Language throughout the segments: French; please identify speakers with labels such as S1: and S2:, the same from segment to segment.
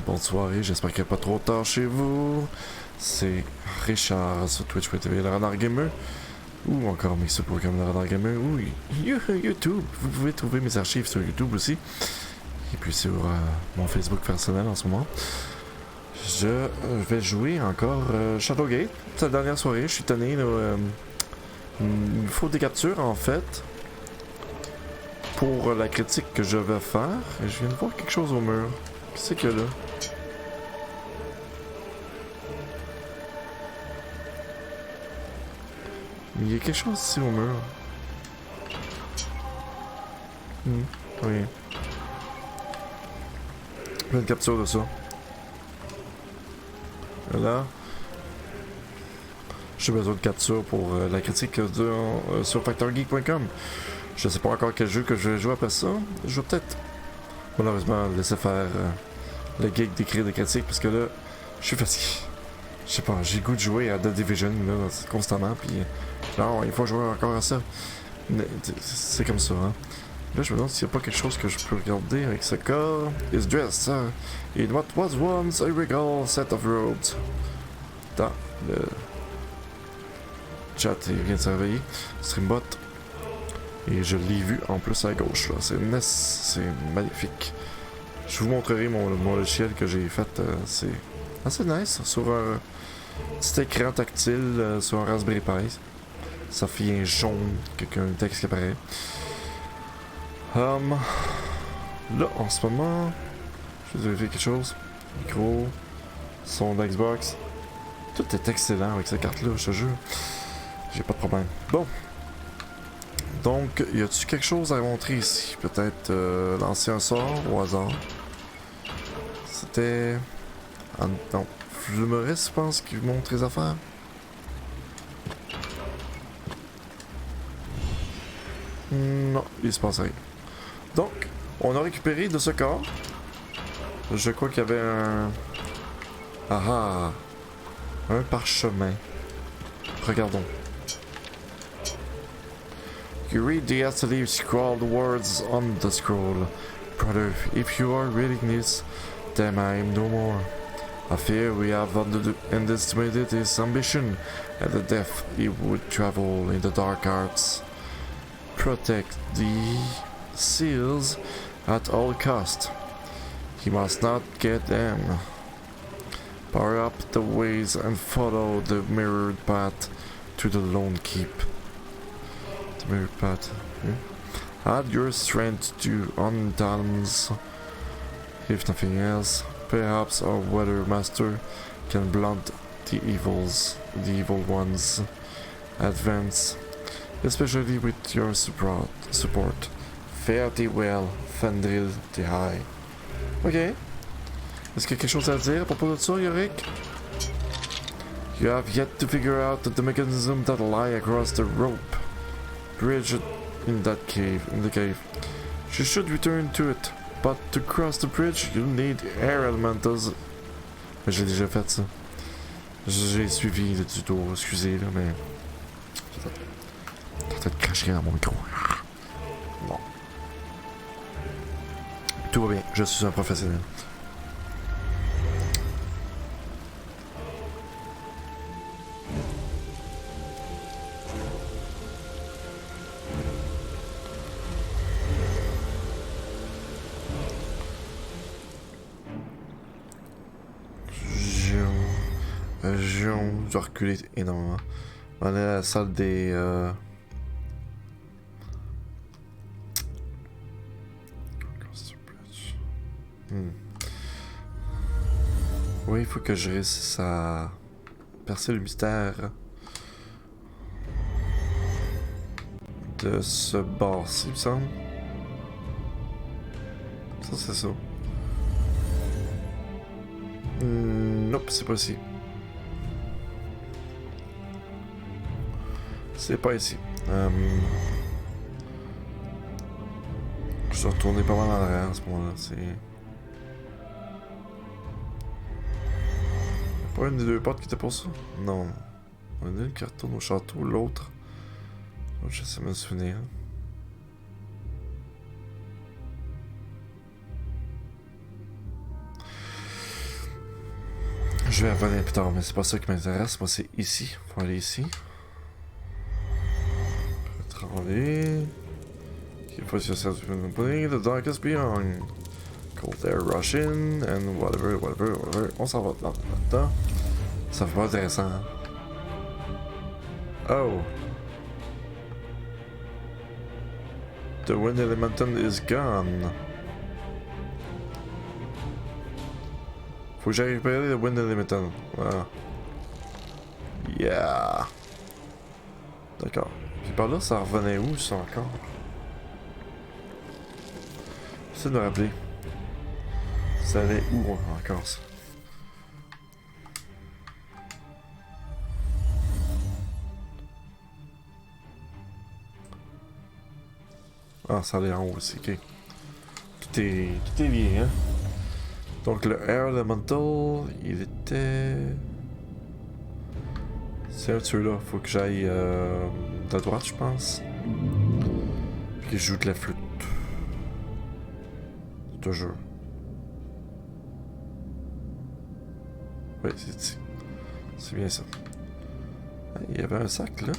S1: Bonne soirée, j'espère qu'il n'y a pas trop tard chez vous. C'est Richard sur Twitch.tv, le Renard Gamer. Ou encore mes suppos comme le Renard Gamer. Ou YouTube. Vous pouvez trouver mes archives sur YouTube aussi. Et puis sur mon Facebook personnel en ce moment. Je vais jouer encore Shadowgate. C'est la dernière soirée, je suis tanné. Il me faut des captures en fait. Pour la critique que je vais faire. Et je viens de voir quelque chose au mur. Qu'est-ce qu'il y a là? Mais il y a quelque chose ici au mur. Oui. Je fais une capture de ça. Là. J'ai besoin de capture pour la critique sur factorgeek.com. Je sais pas encore quel jeu que je vais jouer après ça. Je vais peut-être, malheureusement, laisser faire le geek d'écrire des critiques parce que là, je suis fatigué. Je sais pas, j'ai le goût de jouer à The Division là, constamment, puis non, il faut jouer encore à ça. C'est comme ça, hein. Là, je me demande s'il n'y a pas quelque chose que je peux regarder avec ce corps. Is dressed in what was once a regal set of robes. Dans le chat, il vient de se réveiller. Streambot. Et je l'ai vu en plus à gauche, là. C'est magnifique. Je vous montrerai mon logiciel que j'ai fait. C'est assez nice. Sur un petit écran tactile, sur un Raspberry Pi. Ça fait un jaune, un texte qui apparaît. Là, en ce moment, je vais vérifier quelque chose. Micro, son d'Xbox. Tout est excellent avec cette carte-là, je te jure. J'ai pas de problème. Bon. Donc, y a-tu quelque chose à montrer ici? Peut-être lancer un sort au hasard. C'était... Ah, non. Flumoriste, je pense, qui montre les affaires. Non, il se passe rien. Donc, on a récupéré de ce corps. Je crois qu'il y avait un... Ah! Un parchemin. Regardons. You read the hastily scrawled words on the scroll. Brother, if you are reading this, then I am no more. I fear we have underestimated his ambition and the depth he would travel in the dark arts. Protect the seals at all cost. He must not get them. Power up the ways and follow the mirrored path to the lone keep. The mirrored path. Add your strength to Undalem's. If nothing else, perhaps our weather master can blunt the evil ones. Advance, especially with your support. Fare thee well, Fendril the High. Ok. Est-ce qu'il y a quelque chose à dire à propos de ça, Yorick? You have yet to figure out the mechanism that lie across the rope bridge in the cave. You should return to it, but to cross the bridge, you'll need air elementals. Mais j'ai déjà fait ça. J'ai suivi le tuto, excusez là, mais... J'ai peut-être craché dans mon micro. Bon. Tout va bien, je suis un professionnel. Je dois reculer énormément. On est à la salle des... Oui, il faut que je réussisse à percer le mystère de ce bar-ci, il me semble. Ça, c'est ça. Nope, c'est pas ici. C'est pas ici. Je dois retourner pas mal en arrière à ce moment-là. C'est... Pas une des deux portes qui était pour ça? Non. On a une qui retourne au château, l'autre. Je sais me souvenir. Je vais revenir plus tard, mais c'est pas ça qui m'intéresse. Moi, c'est ici. Faut aller ici. Travailler. Il faut se faire the darkest beyond. Cold air rush in, and whatever. On s'en va là-dedans. Ça fait pas intéressant. Hein? Oh. The wind elemental is gone. Faut que j'aille récupérer le wind elemental. Voilà. Yeah. D'accord. Puis par là, ça revenait où ça encore? J'essaie de me rappeler. Ça allait où encore ça? Ah, ça allait en haut aussi, ok. Tout est lié, hein? Donc le Air Elemental, il était... C'est un de ceux-là, faut que j'aille de droite, je pense. Puis que je joue de la flûte. C'est un jeu. Oui, c'est ici. C'est bien ça. Ah, il y avait un sac là.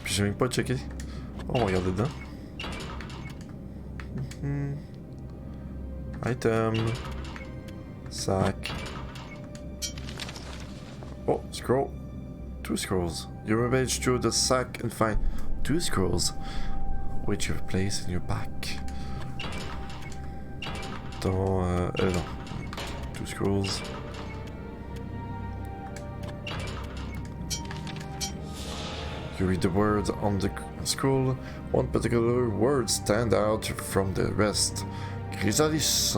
S1: Puis j'ai même pas checké. Oh, on va regarder dedans. Item. Sac. Oh, scroll. 2 scrolls. You rummage through the sack and find 2 scrolls, which you've placed in your pack. Non. 2 scrolls. You read the words on the scroll. One particular word stands out from the rest. Chrysalis.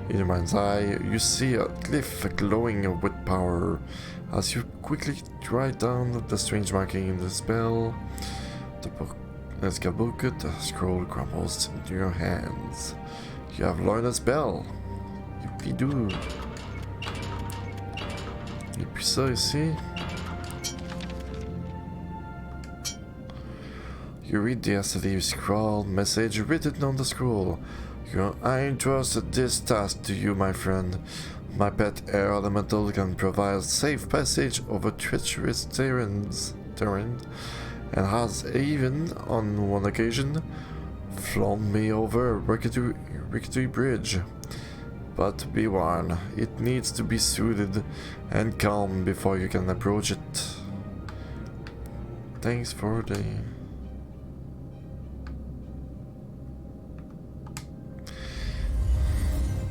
S1: In your mind's eye, you see a cliff glowing with power. As you quickly write down the strange marking in the spell, the scroll crumbles into your hands. You have learned a spell. Yippee-doo. Et puis ça ici. You read the hastily scrawled message written on the scroll. I entrust this task to you, my friend. My pet air elemental can provide safe passage over treacherous terrain, and has even, on one occasion, flown me over a rickety bridge. But be warned, it needs to be soothed and calm before you can approach it. Thanks for the...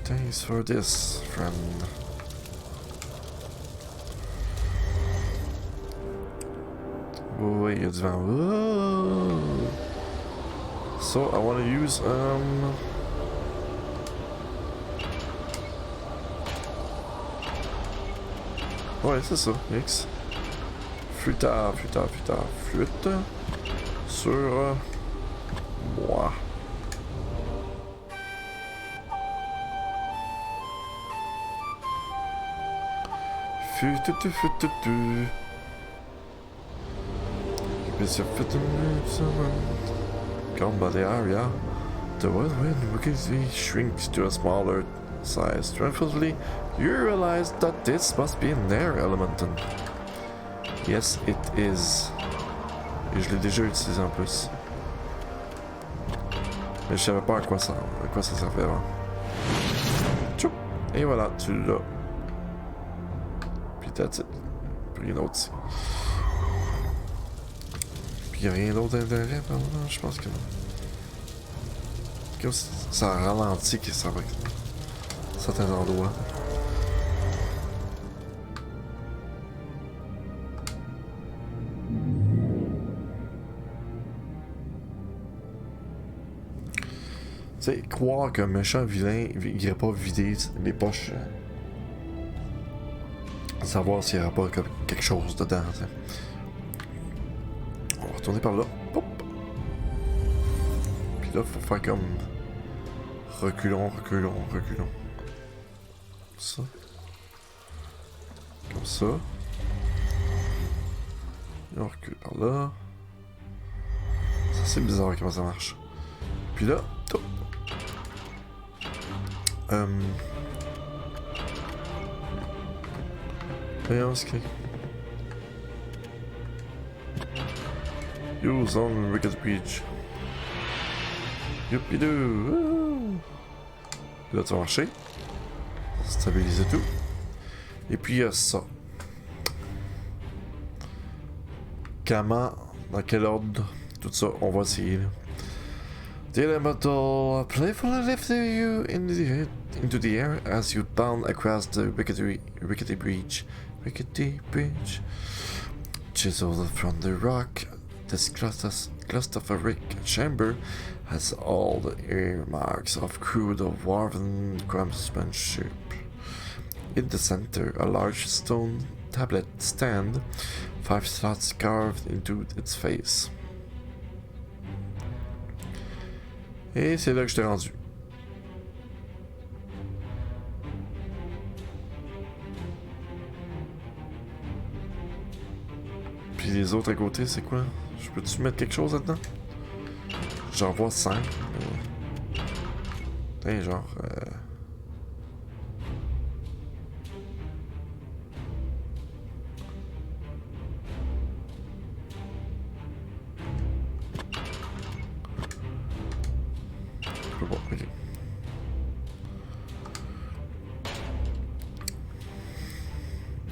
S1: Thanks for this, friend. Oh, wait, it's down. Whoa. So I want to use ouais, c'est ça, X. Flûte sur moi. Gone by the area, the whirlwind wickedly shrinks to a smaller size. Triumphantly, you realize that this must be an air elemental. Yes, it is. Et je l'ai déjà utilisé en plus. Mais je savais pas à quoi ça servait avant. Tchoup! Et voilà, tu l'as. That's it. Puis rien d'autre ici. Puis y'a rien d'autre d'intérêt par là, je pense que non. Comme si ça ralentit que ça va à certains endroits. Tu sais, croire qu'un méchant vilain irait pas vider les poches. Savoir s'il n'y aura pas quelque chose dedans. T'sais. On va retourner par là. Pop. Puis là, il faut faire comme reculons. Ça. Comme ça. Et on recule par là. Ça, c'est bizarre comment ça marche. Puis là, top. Voyons ce qu'il y a. Use on Wicked Bridge. Youpidou! Là, tu vas marcher. Stabiliser tout. Et puis, il y a ça. Comment, dans quel ordre, tout ça, on va essayer. Là. The elemental playfully lifted you into the air as you bound across the rickety bridge. Chiseled from the rock, this claustrophobic chamber has all the earmarks of crude dwarven craftsmanship. In the center, a large stone tablet stand, 5 slots carved into its face. Et c'est là que je t'ai rendu. Puis les autres à côté, c'est quoi? Je peux-tu mettre quelque chose là-dedans? J'en vois 5. Mais... genre... Je peux pas, ok.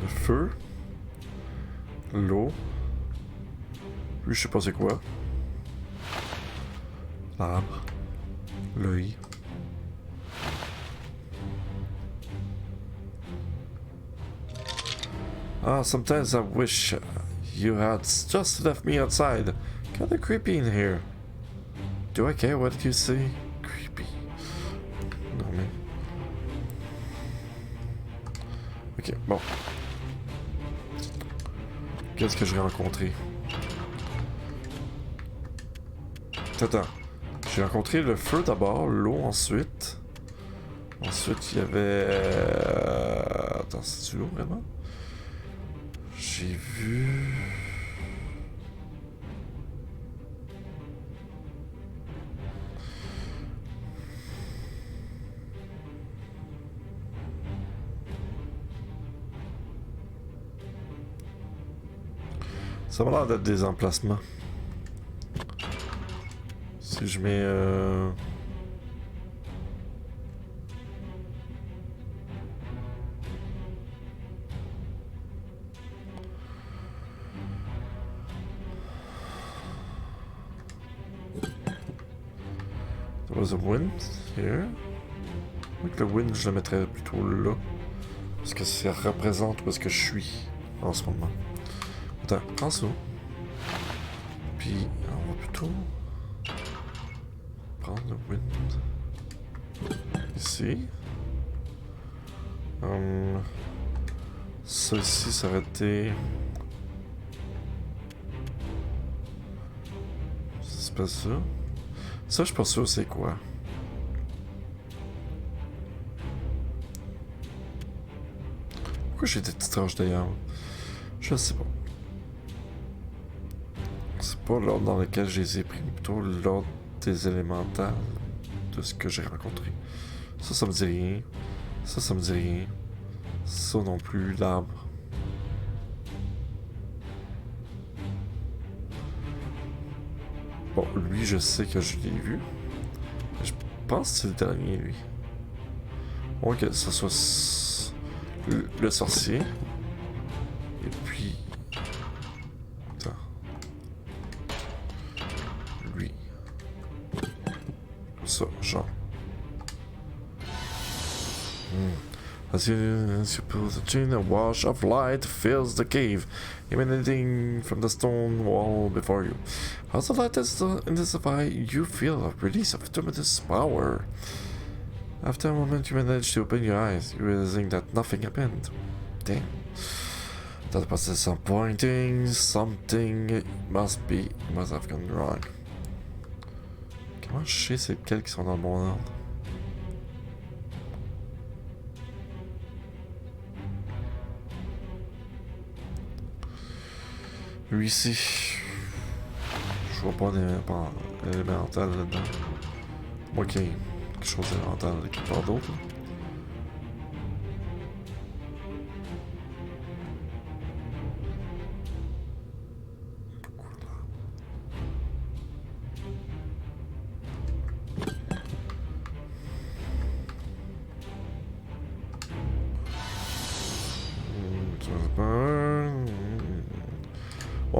S1: Le feu. L'eau. Lui, je sais pas c'est quoi. L'arbre. L'œil. Ah, sometimes I wish you had just left me outside. Kinda creepy in here. Do I care what you say? Creepy. Non mais... Ok, bon. Qu'est-ce que j'ai rencontré? Attends. J'ai rencontré le feu d'abord, l'eau ensuite. Ensuite, il y avait... Attends, c'est-tu l'eau vraiment? J'ai vu... Ça m'a l'air d'être des emplacements. Si je mets... There was a wind here. Donc le wind, je le mettrais plutôt là. Parce que ça représente où est-ce que je suis en ce moment. Attends, prends ça. Puis on va plutôt prendre le wind ici. Ça ici, ça aurait été... C'est pas ça. Ça, je suis pas sûr c'est quoi. Pourquoi j'ai des petites tranches d'ailleurs? Je sais pas. C'est pas l'ordre dans lequel je les ai pris, mais plutôt l'ordre des élémentales de ce que j'ai rencontré. Ça me dit rien. Ça me dit rien. Ça non plus, l'arbre. Bon, lui, je sais que je l'ai vu. Je pense que c'est le dernier, lui. Bon, que ce soit le sorcier. Et puis... Attends. Lui. Comme ça, genre. As you pull the chain, a wash of light fills the cave, emanating from the stone wall before you. As the light intensifies, you feel a release of tremendous power. After a moment, you manage to open your eyes, realizing that nothing happened. Damn. That was disappointing. Something must have gone wrong. Comment je sais c'est lesquels qui sont dans le bon ordre? Lui ici, je vois pas d'élémental là-dedans. Moi qui ai quelque chose d'élémental quelque part d'autre.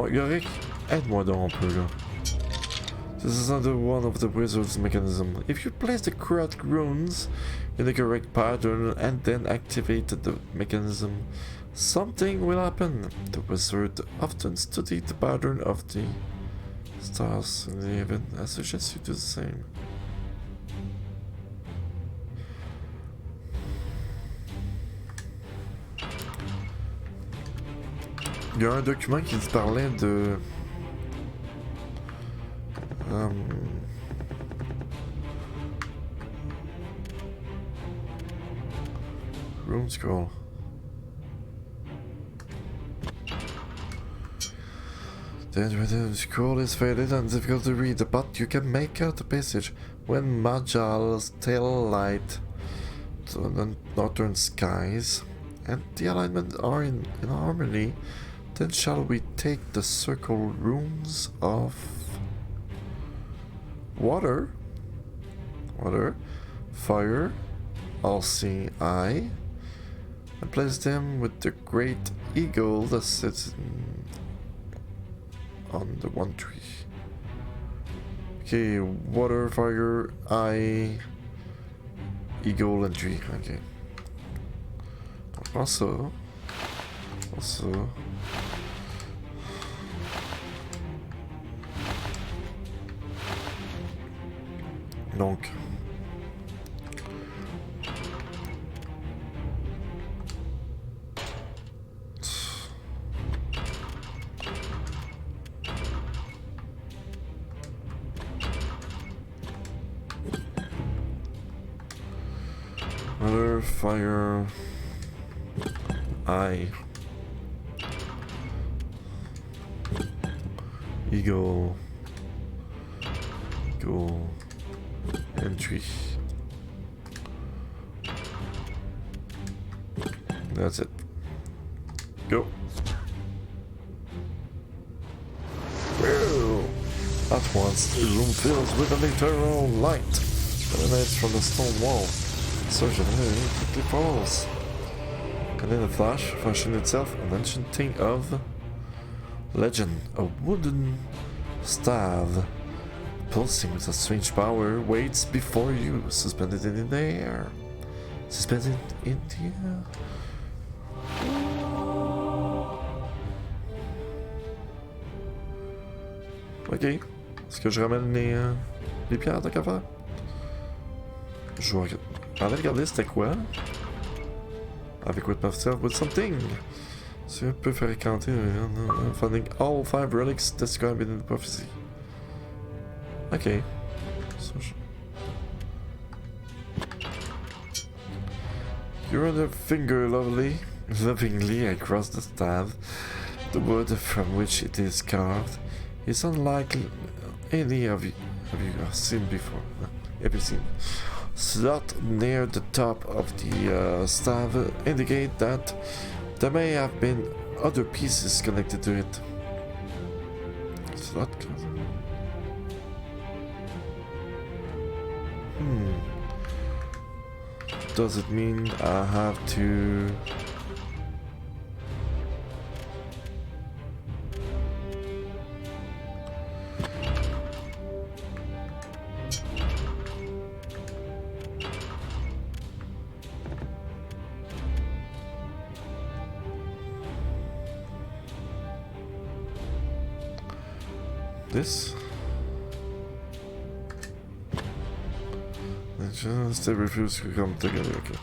S1: Bon, Yorick, aide-moi donc un peu là. This is another one of the wizard's mechanism. If you place the correct runes in the correct pattern and then activate the mechanism, something will happen. The wizard often studied the pattern of the stars in the event. I suggest you do the same. Il y a un document qui parlait de... Rune scroll. The scroll is faded and difficult to read, but you can make out the passage. When Magial's tail light the northern skies and the alignment are in harmony, then shall we take the circle runes of water, fire, all-seeing eye, and place them with the great eagle that sits on the one tree. Okay, water, fire, eye, eagle, and tree. Okay. Also. Donc. Water, fire, eye, eagle, and tree. That's it. Go. Whoa! At once, the room fills with an eternal light that emanates from the stone wall. Surgeon quickly falls. And in a flash, fashioned itself an ancient thing of legend, a wooden staff, pulsing with a strange power, waits before you, suspended in the air. Suspended in the air. Ok. Est-ce que je ramène les pierres de café? Je vais regarder c'était quoi. Avec with myself with something. C'est un peu fréquenté. Finding all 5 relics described in the prophecy. Ok. So, you run a finger lovingly across the staff. The wood from which it is carved is unlike any of you have seen before. Ever seen. Slot near the top of the staff indicate that there may have been other pieces connected to it. Slot. Does it mean I have to... This? Just they refuse to come together. Okay.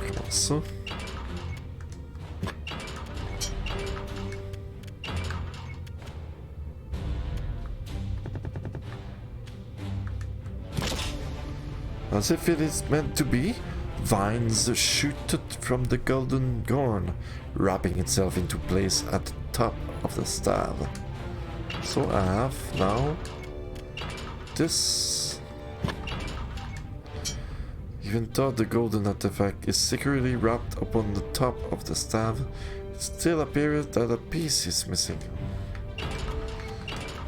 S1: Comment ça? As if it is meant to be, vines shoot from the golden gorn, wrapping itself into place at the top of the staff. So I have now this. Even though the golden artifact is securely wrapped upon the top of the staff, it still appears that a piece is missing.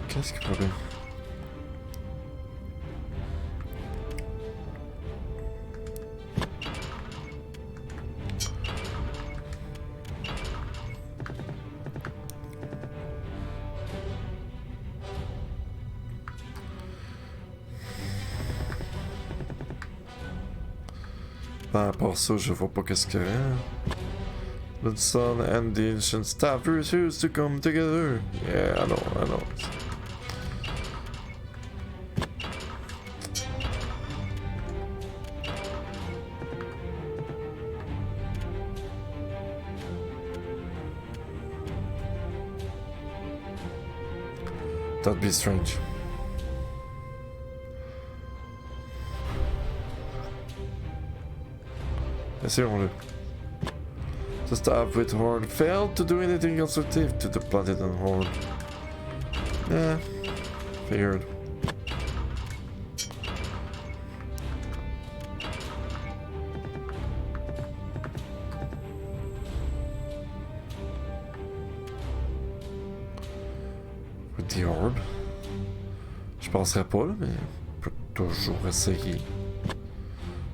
S1: Qu'est-ce qu'il faut bien? Ben, à part ça, je vois pas qu'est-ce qu'il y a. The sun and the ancient staff refuse to come together. Yeah, I know. That'd be strange. Essayons-le. The staff with Horde failed to do anything constructive to the planet and Horde. Yeah, figured. With the Horde? Je penserais pas là, mais on peut toujours essayer.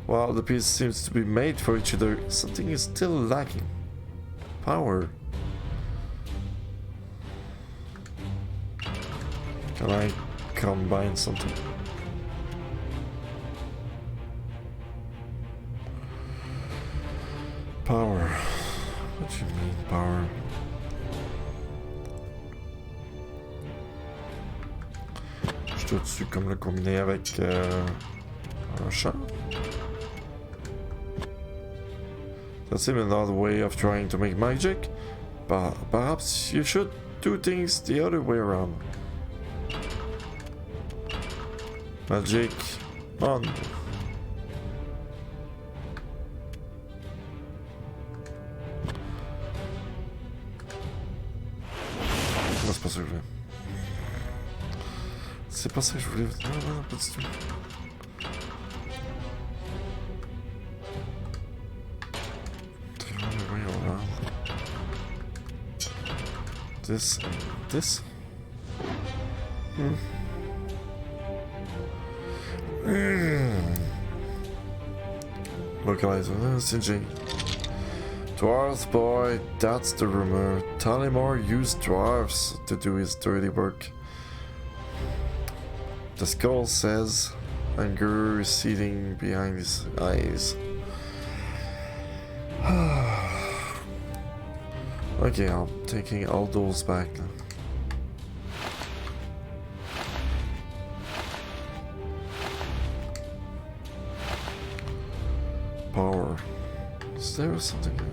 S1: While the pieces seems to be made for each other, something is still lacking. Power. Can I combine something? Power. What do you mean, power? Je dois-tu comme le combiner avec un champ? That seems another way of trying to make magic, but perhaps you should do things the other way around. Magic on. Non, c'est pas ça que je voulais. C'est pas ça que je voulais. Non, pas du tout. This and this. Localizer, CG. Dwarves, boy, that's the rumor. Talimor used dwarves to do his dirty work. The skull says, anger receding behind his eyes. Okay, I'm taking all those back now. Power. Is there something here?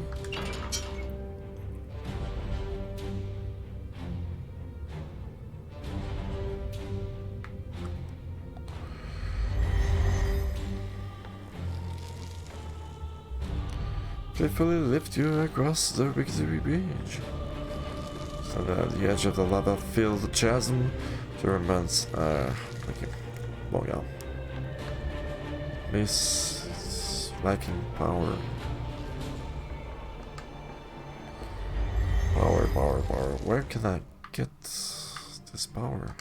S1: Playfully lift you across the victory bridge. So that the edge of the lava filled the chasm to immense. Okay. Well, yeah. This is lacking power. Power. Where can I get this power?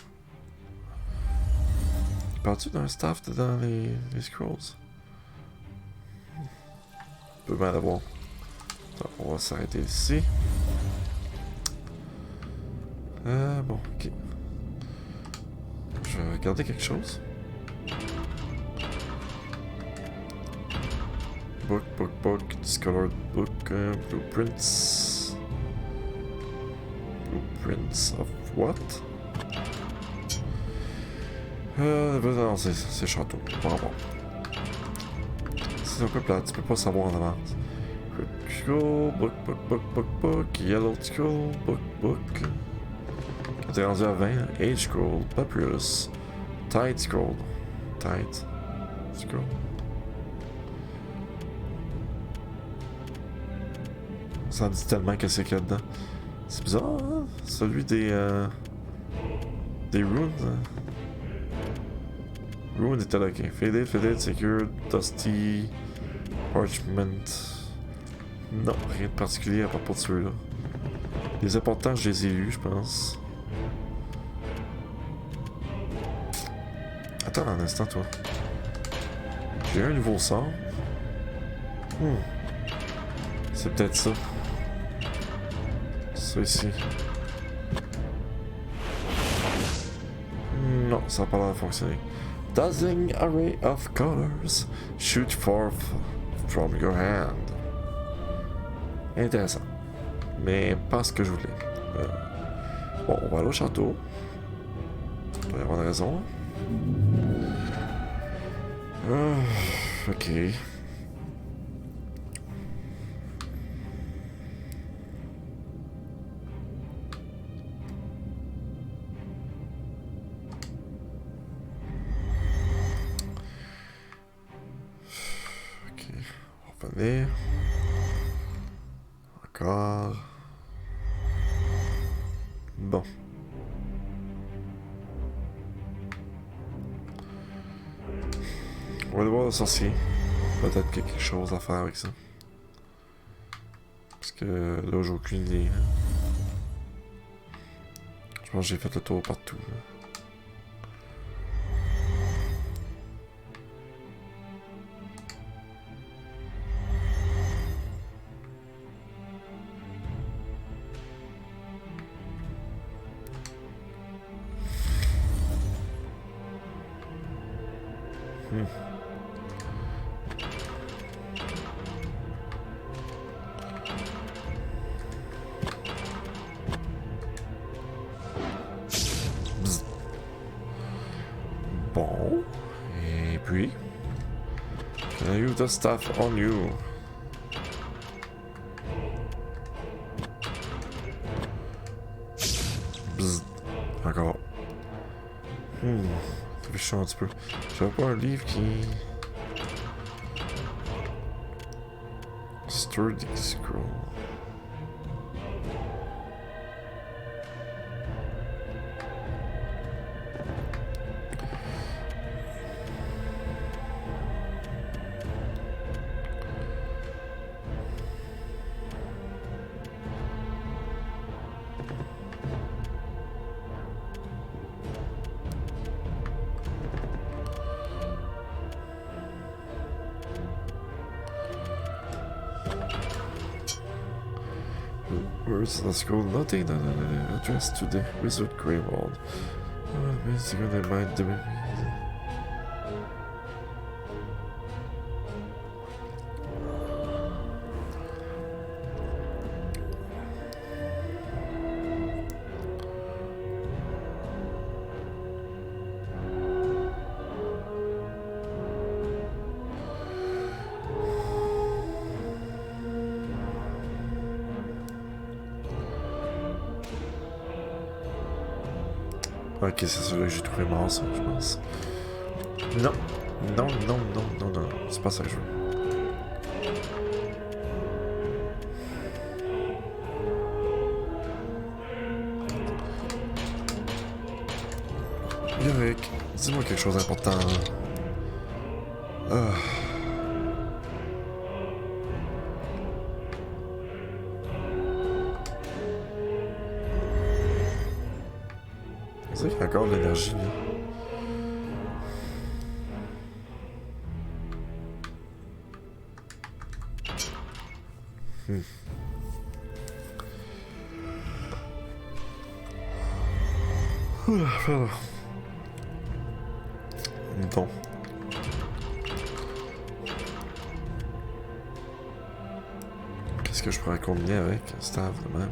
S1: Parti d'un staff dans les scrolls. Peu mal à voir. On va s'arrêter ici. Bon, ok. Je vais regarder quelque chose. Book, discolored book, blueprints. Blueprints of what? Non, c'est château. Bon. C'est un peu plat, tu peux pas savoir en avance. Scroll, book, yellow scroll, book. Quand t'es rendu à 20, age scroll, papyrus, tide scroll. Ça me dit tellement que c'est qu'il y a dedans. C'est bizarre, hein? Celui des runes. Rune était là, ok. Faded, Secured, Dusty, Parchment. Non, rien de particulier à propos de ceux-là. Les importants, je les ai eus, je pense. Attends un instant, toi. J'ai un nouveau sort. C'est peut-être ça. Ça ici. Non, ça n'a pas l'air de fonctionner. Dazzling array of colors. Shoot from your hand. Intéressant. Mais pas ce que je voulais. Bon, on va aller au château. Il doit y avoir une raison. Ok. Ok. On va revenir. Encore. Bon. On va aller voir le sorcier. Peut-être qu'il y a quelque chose à faire avec ça. Parce que là, j'ai aucune idée. Je pense que j'ai fait le tour partout. Là. Bon. Et puis... Can I use the stuff on you? Bzz. Encore. Ça fait chiant un petit peu. J'avais pas un livre qui... Sturdy Scroll. Where's the scroll? Nothing. Address to the Wizard Greywald. Basically, they might do it. Ok, c'est celui que j'ai trouvé mort, ça, je pense. Non. Non. C'est pas ça que je veux. Yorick, dis-moi quelque chose d'important. C'est vrai qu'il y a encore de l'énergie, là. Pardon. Bon. Qu'est-ce que je pourrais combiner avec Staff de même?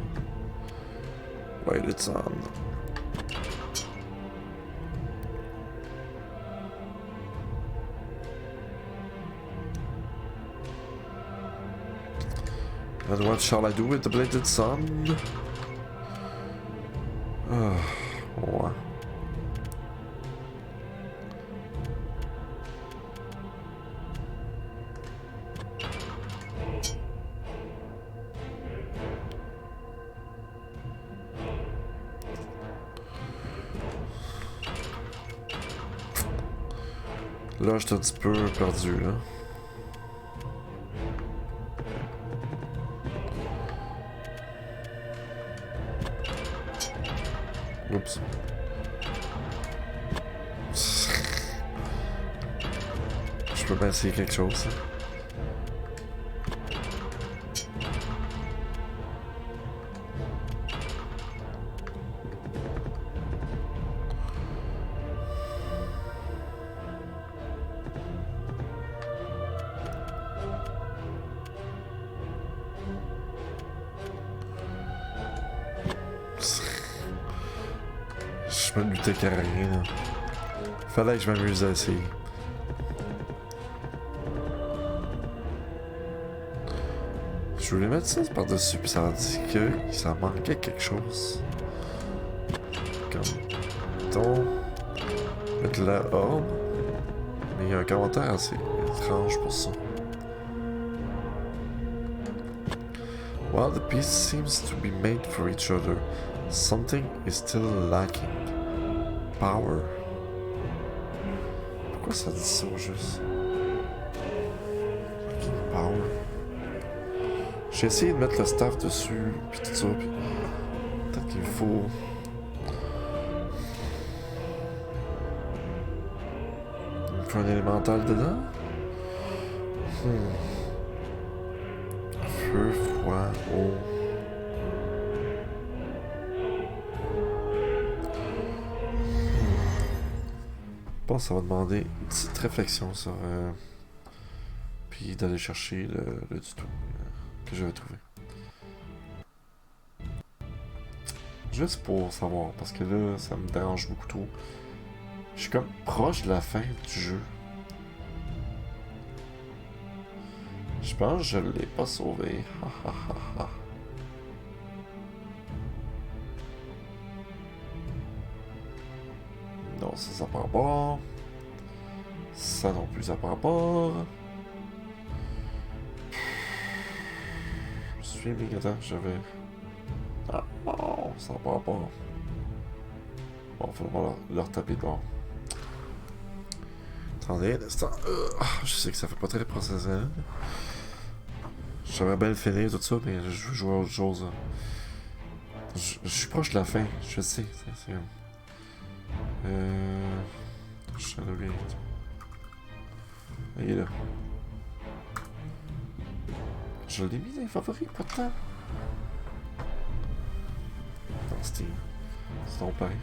S1: Light it's on. And what shall I do with the bladed sun? Ouais. Là, je suis un petit peu perdu, là. Oups. Je peux bien essayer quelque chose. Je me doutais qu'il n'y aurait rien, là. Fallait que je m'amuse à essayer. Je voulais mettre ça par-dessus, puis ça a dit que ça manquait quelque chose. Comme ton. Mettre la orbe. Mais il y a un commentaire assez étrange pour ça. While the pieces seems to be made for each other, something is still lacking. Power. Pourquoi ça dit ça juste? Lacking power. J'ai essayé de mettre le staff dessus, puis tout ça, puis peut-être qu'il faut... Il me faut un élémental dedans? Feu, froid, eau... Je pense que ça va demander une petite réflexion sur... puis d'aller chercher le tuto que j'avais trouvé. Juste pour savoir, parce que là, ça me dérange beaucoup trop. Je suis comme proche de la fin du jeu. Je pense que je l'ai pas sauvé. Non, ça part pas. Ça non plus, ça part pas. Je suis mis, attends, j'avais... Ah non, ça part pas. Bon, faut vraiment leur taper de bord. Attendez un instant. Je sais que ça fait pas très processant. J'aimerais bien le finir tout ça, mais je veux jouer à autre chose. Je suis proche de la fin, je sais. C'est Shadowgate. Il est là. Je l'ai mis dans les favoris, pas de temps. Dans Steam. C'est ton pareil.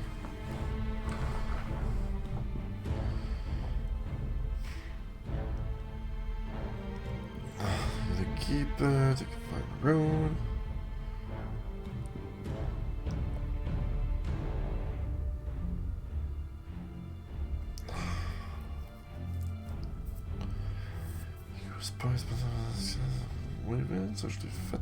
S1: The Keeper, the Fire Road. Oui, mais ça je l'ai fait.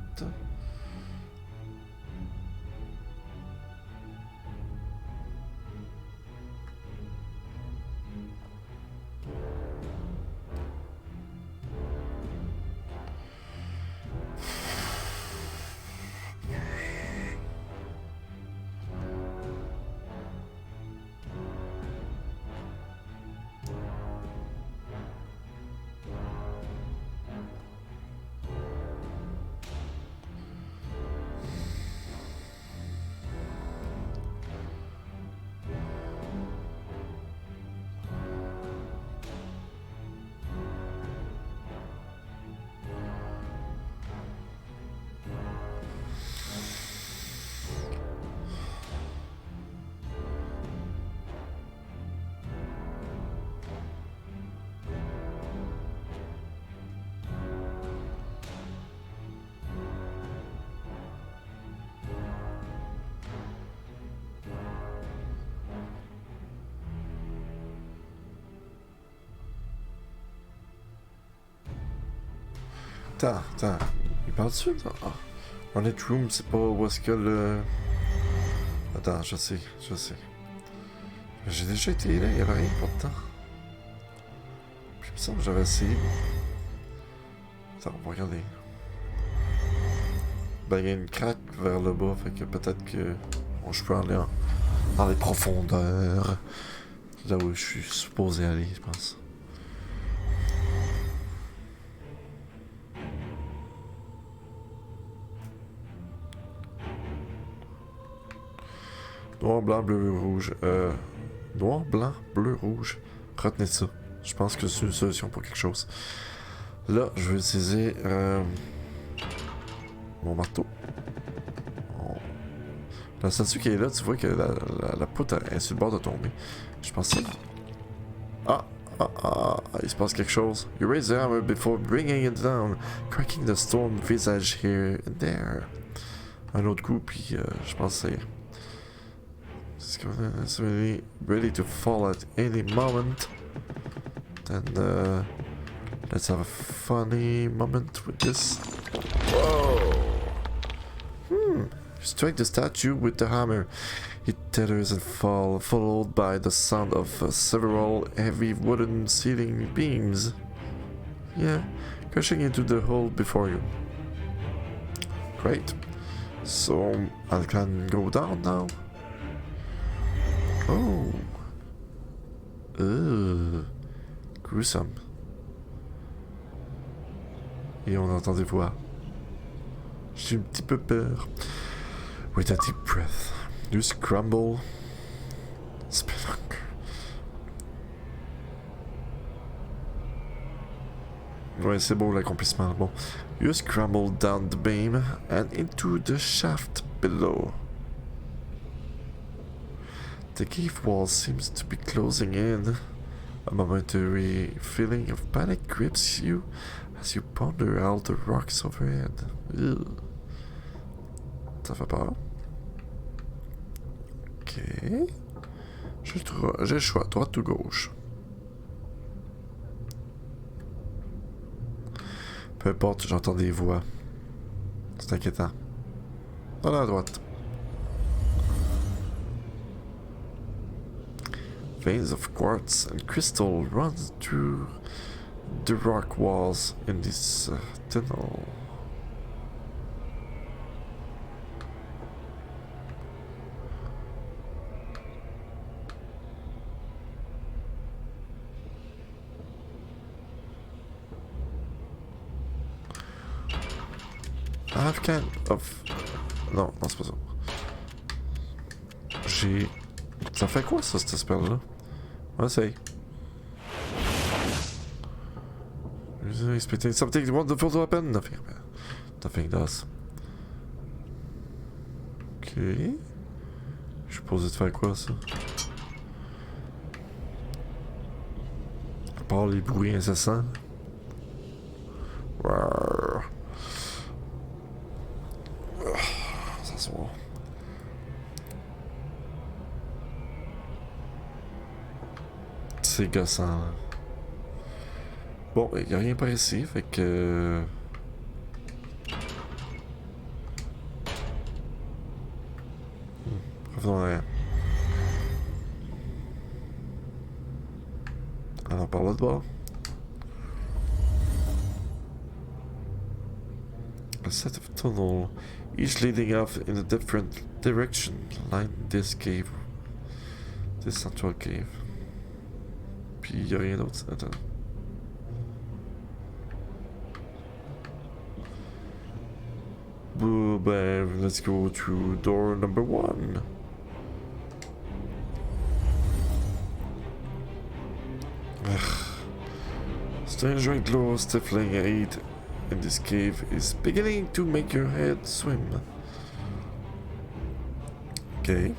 S1: Attends. Il parle dessus, ça? Ah. Hornet Room, c'est pas où est-ce que le... Attends, je sais. J'ai déjà été là, il y avait rien pourtant. Puis il me semble que j'avais essayé. Attends, on va regarder. Ben, il y a une craque vers le bas, fait que peut-être que... Bon, je peux aller dans les profondeurs. Là où je suis supposé aller, je pense. Noir, blanc, bleu, rouge. Noir, blanc, bleu, rouge. Retenez ça. Je pense que c'est une solution pour quelque chose. Là, je vais utiliser mon marteau. La statue qui est là, tu vois que la poutre est sur le bord de tomber. Je pense que... il se passe quelque chose. You raise the hammer before bringing it down, cracking the stone visage here and there. Un autre coup, puis je pense que It's really ready to fall at any moment. Then let's have a funny moment with this. Whoa! You strike the statue with the hammer. It tethers and falls, followed by the sound of several heavy wooden ceiling beams. Yeah, crashing into the hole before you. Great. So I can go down now. Oh. Gruesome. Et on entend des voix. J'ai un petit peu peur. With a deep breath, you scramble. Spelunk. Ouais, c'est beau l'accomplissement. Bon. You scramble down the beam and into the shaft below. The cave wall seems to be closing in. A momentary feeling of panic grips you as you ponder out the rocks overhead. Ugh. Ça fait peur. Ok. J'ai le choix, droite ou gauche. Peu importe, j'entends des voix. C'est inquiétant. Voilà à droite. Veins of quartz and crystal run through the rock walls in this tunnel. I have kind of... Non, non c'est pas ça. J'ai... Ça fait quoi ça, cette spell-là? On essaye. Expecting something wonderful to happen. Nothing. Nothing does. Ok. Je suis posé de faire quoi ça? À part les bruits incessants. Rawr. Ça se voit. C'est gossant. Là. Bon, il n'y a rien par ici, fait que... Revenons en arrière. Alors, par là de bas. A set of tunnels, each leading off in a different direction, line this cave. This central cave. Puis il n'y a rien d'autre. Attends. Ben, let's go through door number 1. Strange red glow, stifling heat in this cave is beginning to make your head swim. Okay.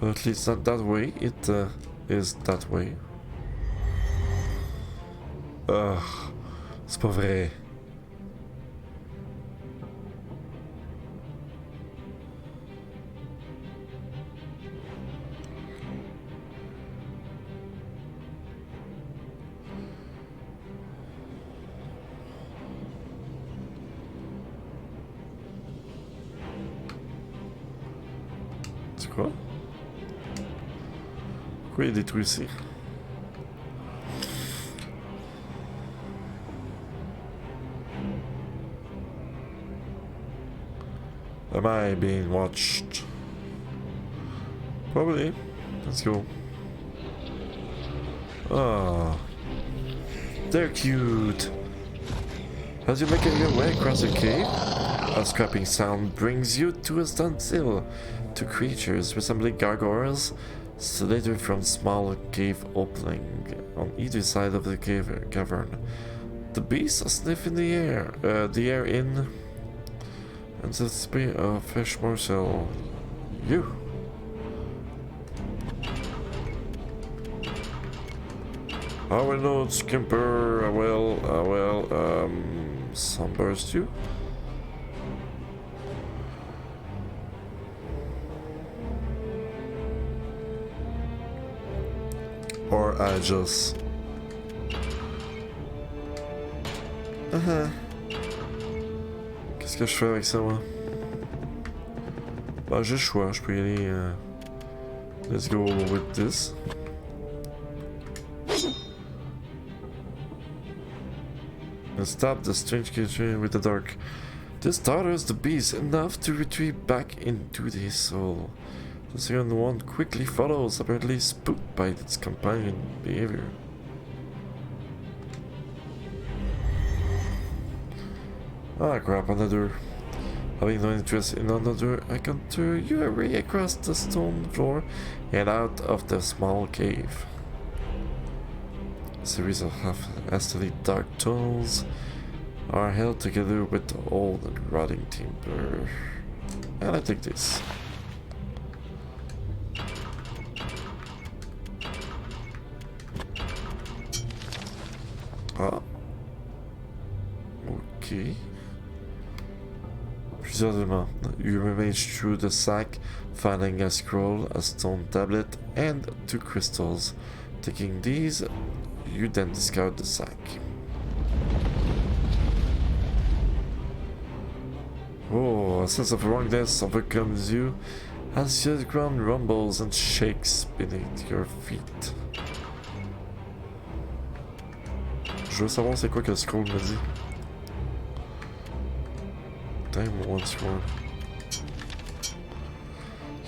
S1: But at least not that way, it is that way. C'est pas vrai. C'est quoi? Pourquoi il est détruit ici? Am I being watched? Probably. Let's go. Ah, they're cute. As you're making your way across the cave, a scraping sound brings you to a standstill. Two creatures resembling gargoyles slither from small cave opening on either side of the cavern. The beasts are sniffing the air in. And the spray of fish morsel. You. I will not skimper. Sunburst you. Or I just... Qu'est-ce que je fais avec ça, moi? Bah, j'ai le choix, je peux y aller... Let's go with this. And stop the strange creature with the dark. This startles the beast enough to retreat back into his soul. The second one quickly follows, apparently spooked by its companion behavior. Ah crap, another. Having no interest in another encounter, you hurry across the stone floor and out of the small cave. A series of hastily dark tunnels are held together with old and rotting timber. And I take this. Ah. Okay. Plusieurs éléments. You rummage through the sack, finding a scroll, a stone tablet, and 2 crystals. Taking these, you then discard the sack. Oh, a sense of wrongness overcomes you as the ground rumbles and shakes beneath your feet. Je veux savoir c'est quoi que le scroll me dit. Damn, one scroll.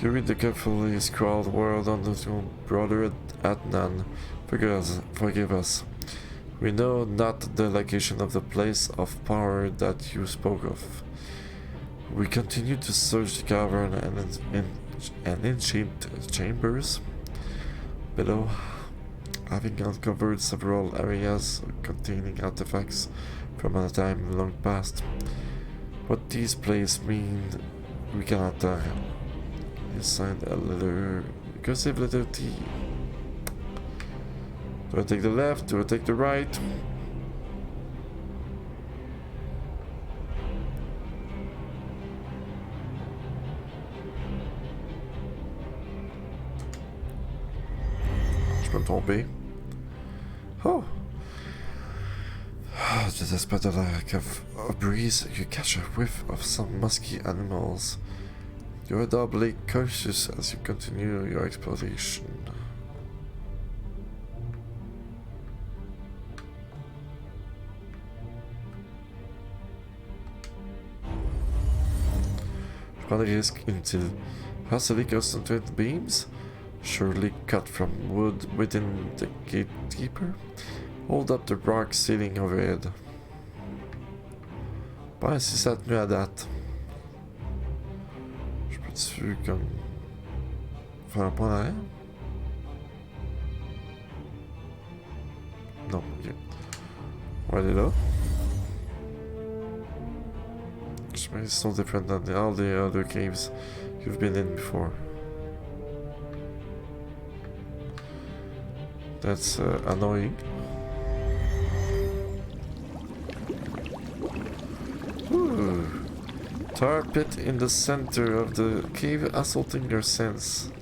S1: You read the carefully scrawled word on the brother Adnan. Forgive us. We know not the location of the place of power that you spoke of. We continue to search the cavern and ancient chambers below, having uncovered several areas containing artifacts from a time long past. What these places mean, we cannot tell. You signed a letter, cursive letter T. Do I take the left? Do I take the right? Je peux me tromper. Oh! Just despite the lack of a breeze, you catch a whiff of some musky animals. You are doubly cautious as you continue your exploration. Je prends des risques inutiles. Hastily concentrated beams, surely cut from wood within the gatekeeper, hold up the rock ceiling overhead. Pas si ça a tenu à date. Je peux-tu comme faire un point en arrière? Non, ok. On va aller là. It's so different than all the other caves you've been in before. That's annoying. Ooh. Tar pit in the center of the cave, assaulting your sense.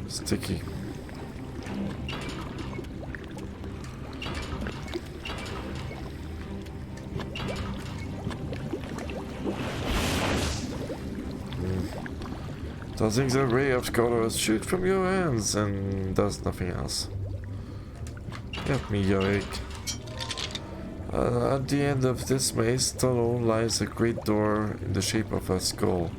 S1: Sticky. Dozens a ray of colors shoot from your hands and does nothing else. Help me, Yorick. At the end of this maze tunnel lies a great door in the shape of a skull.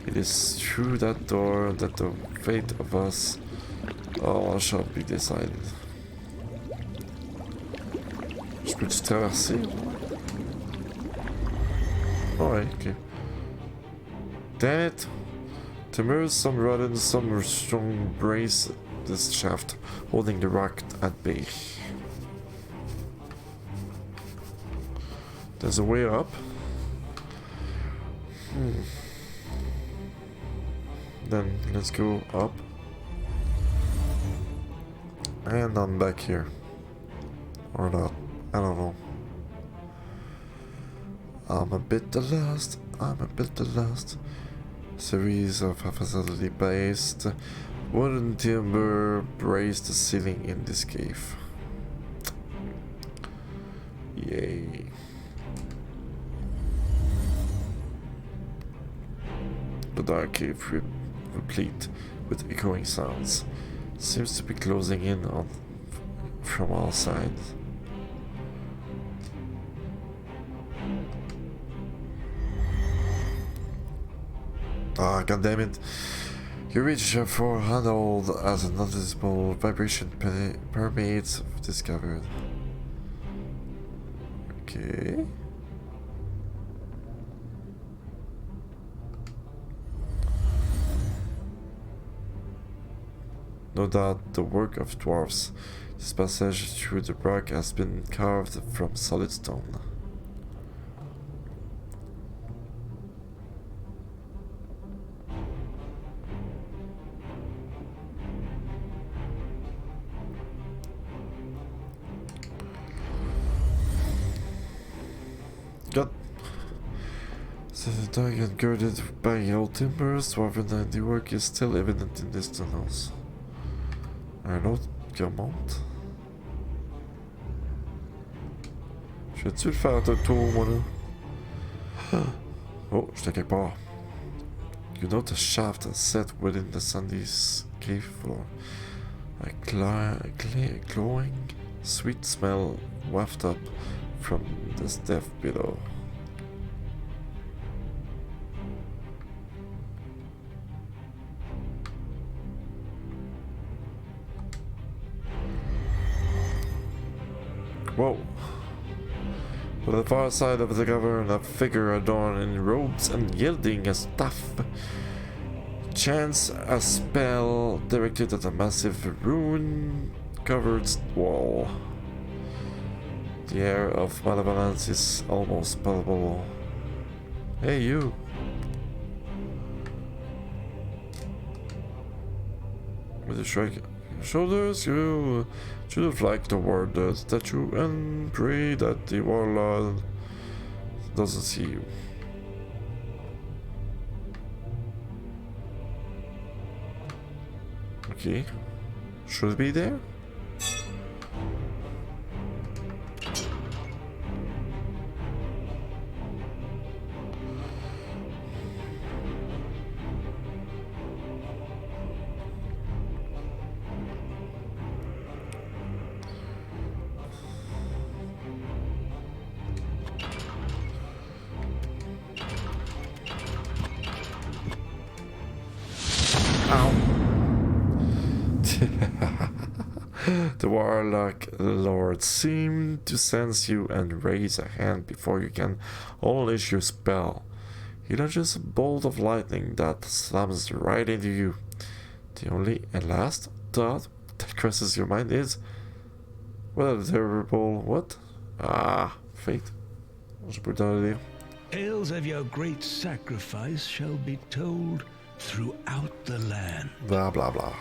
S1: It is through that door that the fate of us all shall be decided. Je peux-tu traverser? Ouais, ok. Damn it! Timers, some rotten, some strong brace this shaft, holding the rock at bay. There's a way up. Then let's go up. And I'm back here. Or not. I don't know. I'm a bit the last, I'm a bit the last. Series of facility-based wooden timber brace the ceiling in this cave. Yay. The dark cave replete with echoing sounds seems to be closing in on from all sides. Ah, goddammit. You reach for a handhold as a noticeable vibration permeates this cavern. Okay. No doubt the work of dwarves. This passage through the rock has been carved from solid stone. Got the target girded by old timbers, dwarven handiwork is still evident in these tunnels. Arnaud, comment? Je vais-tu le faire un tour, moi là? Oh, j'étais quelque part. You note a shaft set within the sandy cave floor. A glowing, sweet smell wafted up from the depth below. Whoa. To the far side of the cavern, a figure adorned in robes and yielding a staff chants a spell directed at a massive ruin-covered wall. The air of malevolence is almost palpable. Hey, you! With a shrug your shoulders, you should flank toward the statue and pray that the warlord doesn't see you. Okay. Should it be there? The warlock lord seemed to sense you and raise a hand before you can unleash your spell. He launches a bolt of lightning that slams right into you. The only and last thought that crosses your mind is, what a terrible what? Ah, fate. Je peux t'en dire.
S2: Tales of your great sacrifice shall be told throughout the land.
S1: Blah blah blah.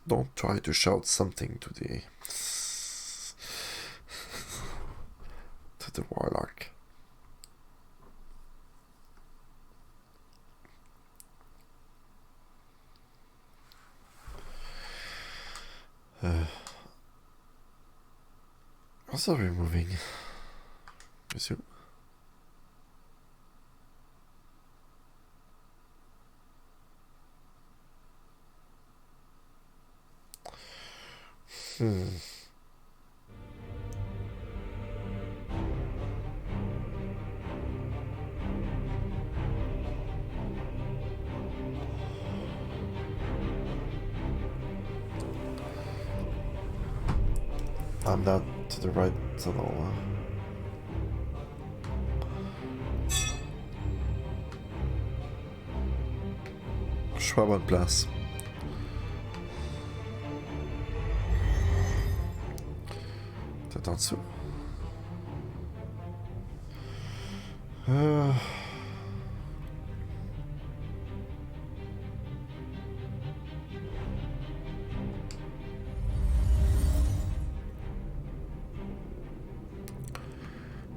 S1: Don't try to shout something to the warlock. Also removing. Resume. I'm not to the right tunnel. Je suis à bonne place. Peut-être en dessous.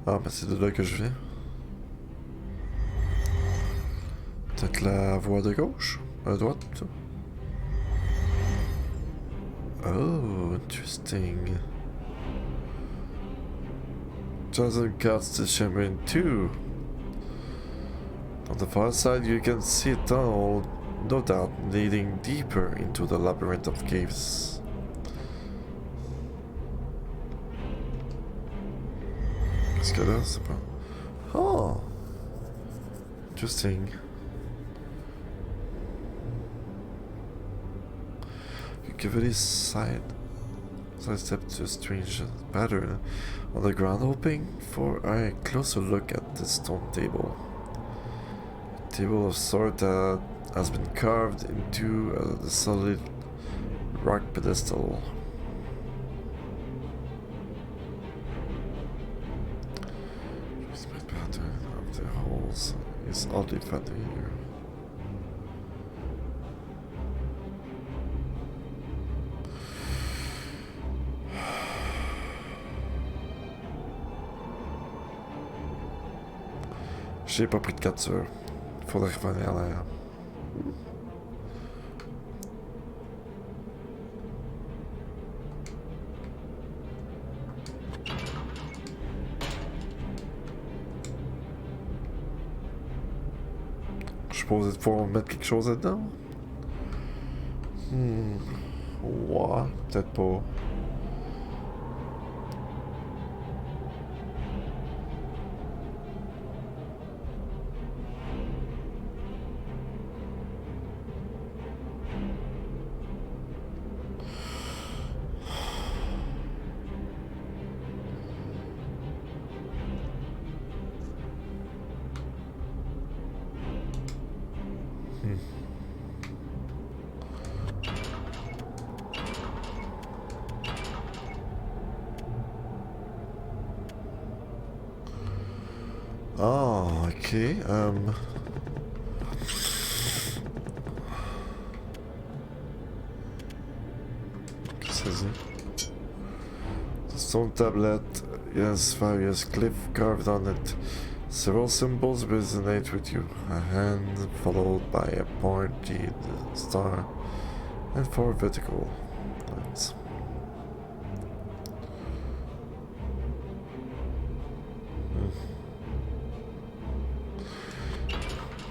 S1: Ah, mais c'est de là que je viens. Peut-être la voie de gauche? À droite, plutôt. Oh, interesting. Chasm cuts the chamber in two. On the far side, you can see a tunnel, no doubt leading deeper into the labyrinth of caves. Qu'est-ce que là, c'est pas... Oh! Interesting. You carefully sidestep to a strange pattern on the ground, hoping for a closer look at the stone table. A table of sort that has been carved into the solid rock pedestal. The pattern of the holes is oddly familiar. J'ai pas pris de capture. Faudrait revenir en arrière. Je suppose de pouvoir mettre quelque chose là-dedans. Ouais, peut-être pas. Ah, ok. Qu'est-ce que c'est? The stone tablet has various glyphs carved on it. Several symbols resonate with you. A hand followed by a pointed star and four vertical lines.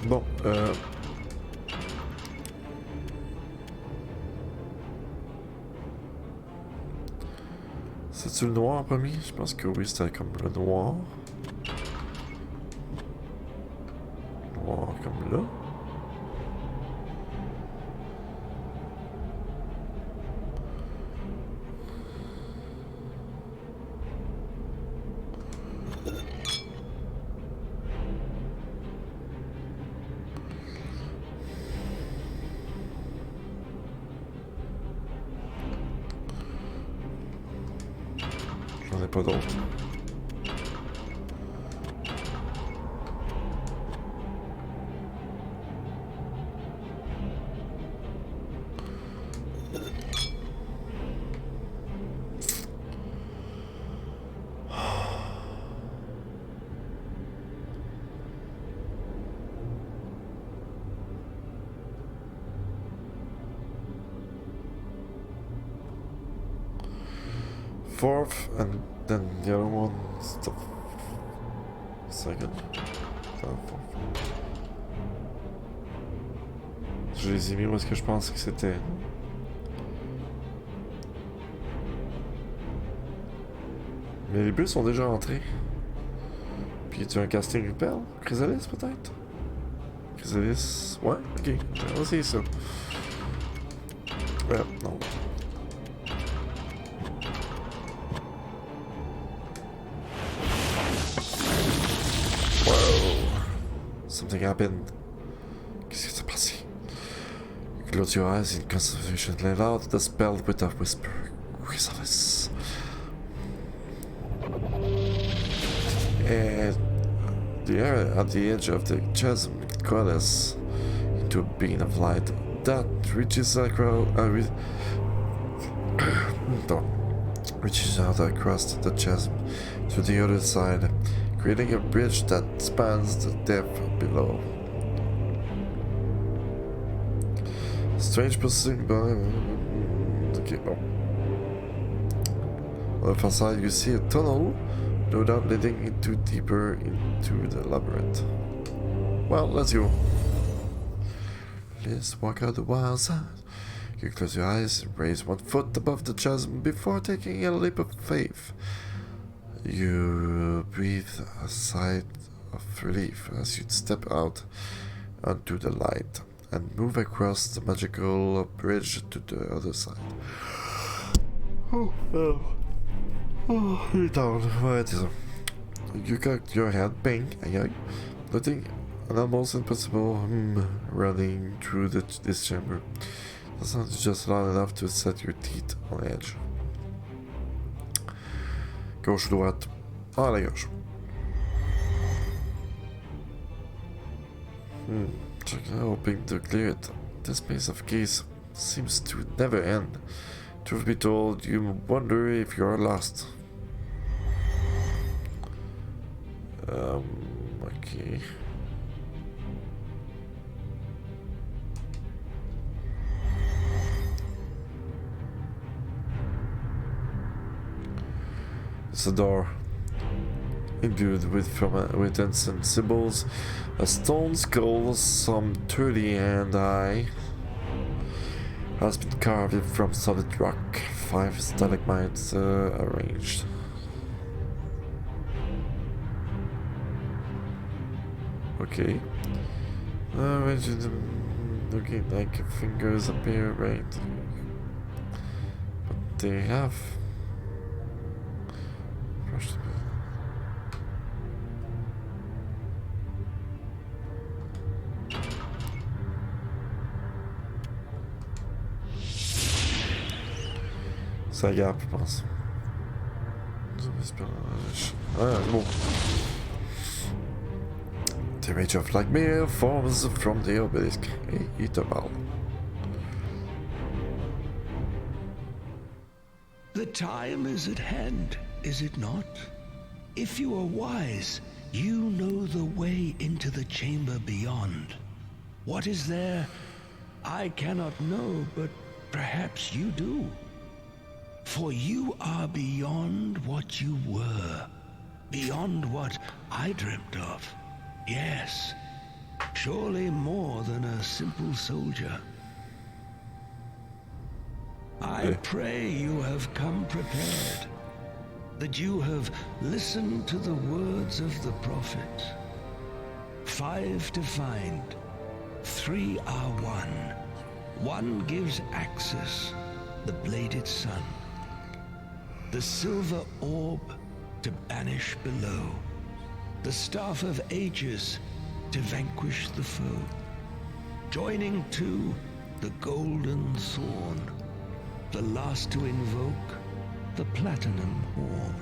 S1: Bon, c'est-tu le noir en premier? Je pense que oui, c'était comme le noir. Noir comme là. J'en ai pas d'autres. Fourth, and then the other one's the second. Je les ai mis où est-ce que je pense que c'était. Mais les bulles sont déjà entrés. Puis tu as un casting repel? Chrysalis peut-être? Chrysalis. Ouais, ok. On va essayer ça. Ouais, non. Something happened. Qu'est-ce qui s'est passé? Close your eyes in concentration. Let out the spell with a whisper. Chrysalis. And the air at the edge of the chasm coalesces into a beam of light that reaches across. Reaches out across the chasm to the other side. creating a bridge that spans the depth below. Strange pursuing by... Okay, bon. On the far side, you see a tunnel, no doubt leading into deeper into the labyrinth. Well, let's go. Let's walk out the wild side. You close your eyes, raise one foot above the chasm before taking a leap of faith. You breathe a sigh of relief as you step out onto the light and move across the magical bridge to the other side. You're down. Right. You got your head bang, nothing an almost impossible running through this chamber. The sound is just loud enough to set your teeth on edge. Gauche, droite. Ah, la gauche. Hoping to clear it. This maze of keys seems to never end. Truth be told, you wonder if you are lost. Okay. It's a door, imbued with ancient symbols, a stone skull some 30 hand high, has been carved from solid rock, 5 stalagmites arranged. Okay. Okay, like fingers appear right, but they have. Ça gap, je pense. Ah, bon. The image of like mere forms from the obelisk. Eat a ball.
S2: The time is at hand, is it not? If you are wise, you know the way into the chamber beyond. What is there? I cannot know, but perhaps you do. For you are beyond what you were, beyond what I dreamt of. Yes, surely more than a simple soldier. I pray you have come prepared, that you have listened to the words of the prophet. 5 to find, 3 are one. One gives access, the bladed sun. The silver orb to banish below. The staff of ages to vanquish the foe. Joining two, the golden thorn. The last to invoke, the platinum horn.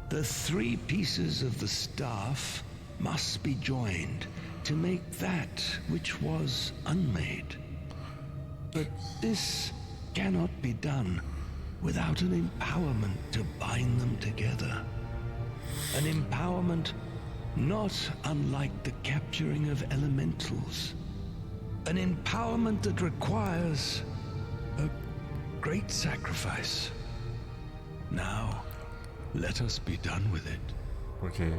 S2: The 3 pieces of the staff must be joined to make that which was unmade. But this cannot be done without an empowerment to bind them together. An empowerment not unlike the capturing of elementals. An empowerment that requires a great sacrifice. Now, let us be done with it.
S1: Okay.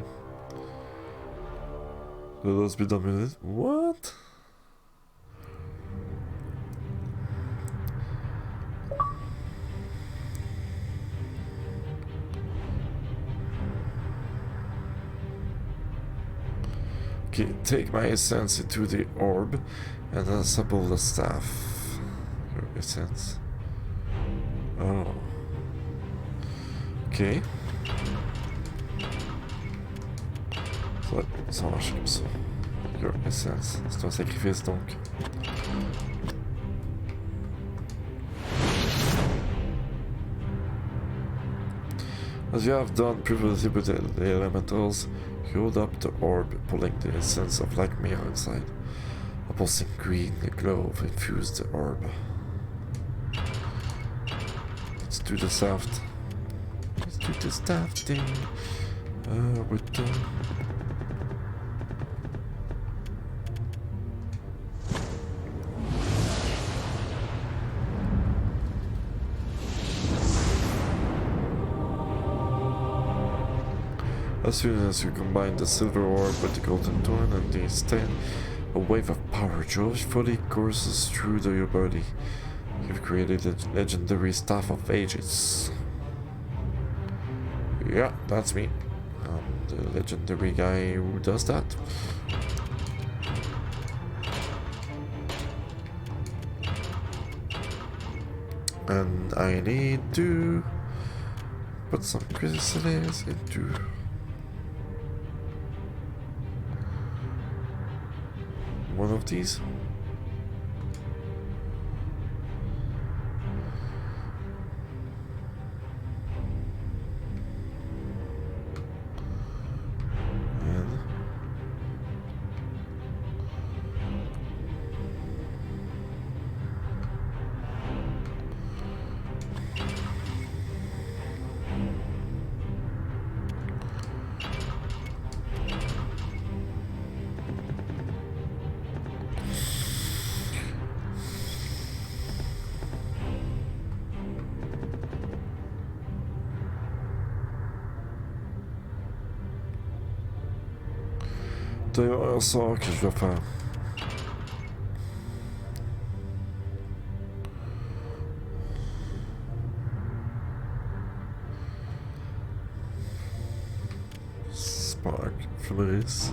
S1: Let us be done with it? What? Okay, take my essence into the orb and assemble the staff. Your essence. Oh. Ok. Ça marche comme ça. Your essence. C'est un sacrifice donc. As you have done previously with the elementals, you hold up the orb, pulling the essence of like mirror inside. A pulsing green glow infused the orb. Let's do the soft. Let's do the staff thing. With the... As soon as you combine the silver orb with the golden thorn and the instant, a wave of power joyfully courses through your body. You've created a legendary Staff of Ages. Yeah, that's me. I'm the legendary guy who does that. And I need to put some crystals into... one of these. And d'ailleurs, ça que je vais faire. Spark Fleuris.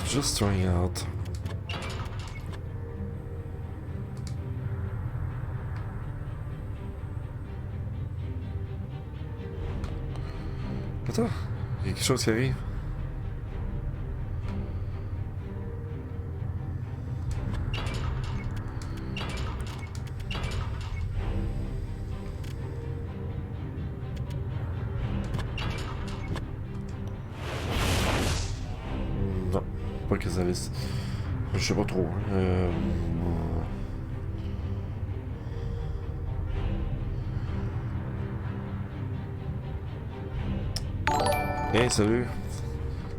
S1: Just trying out. Attends, il y a quelque chose qui arrive. Pas que ça laisse. Je sais pas trop. Hey, salut.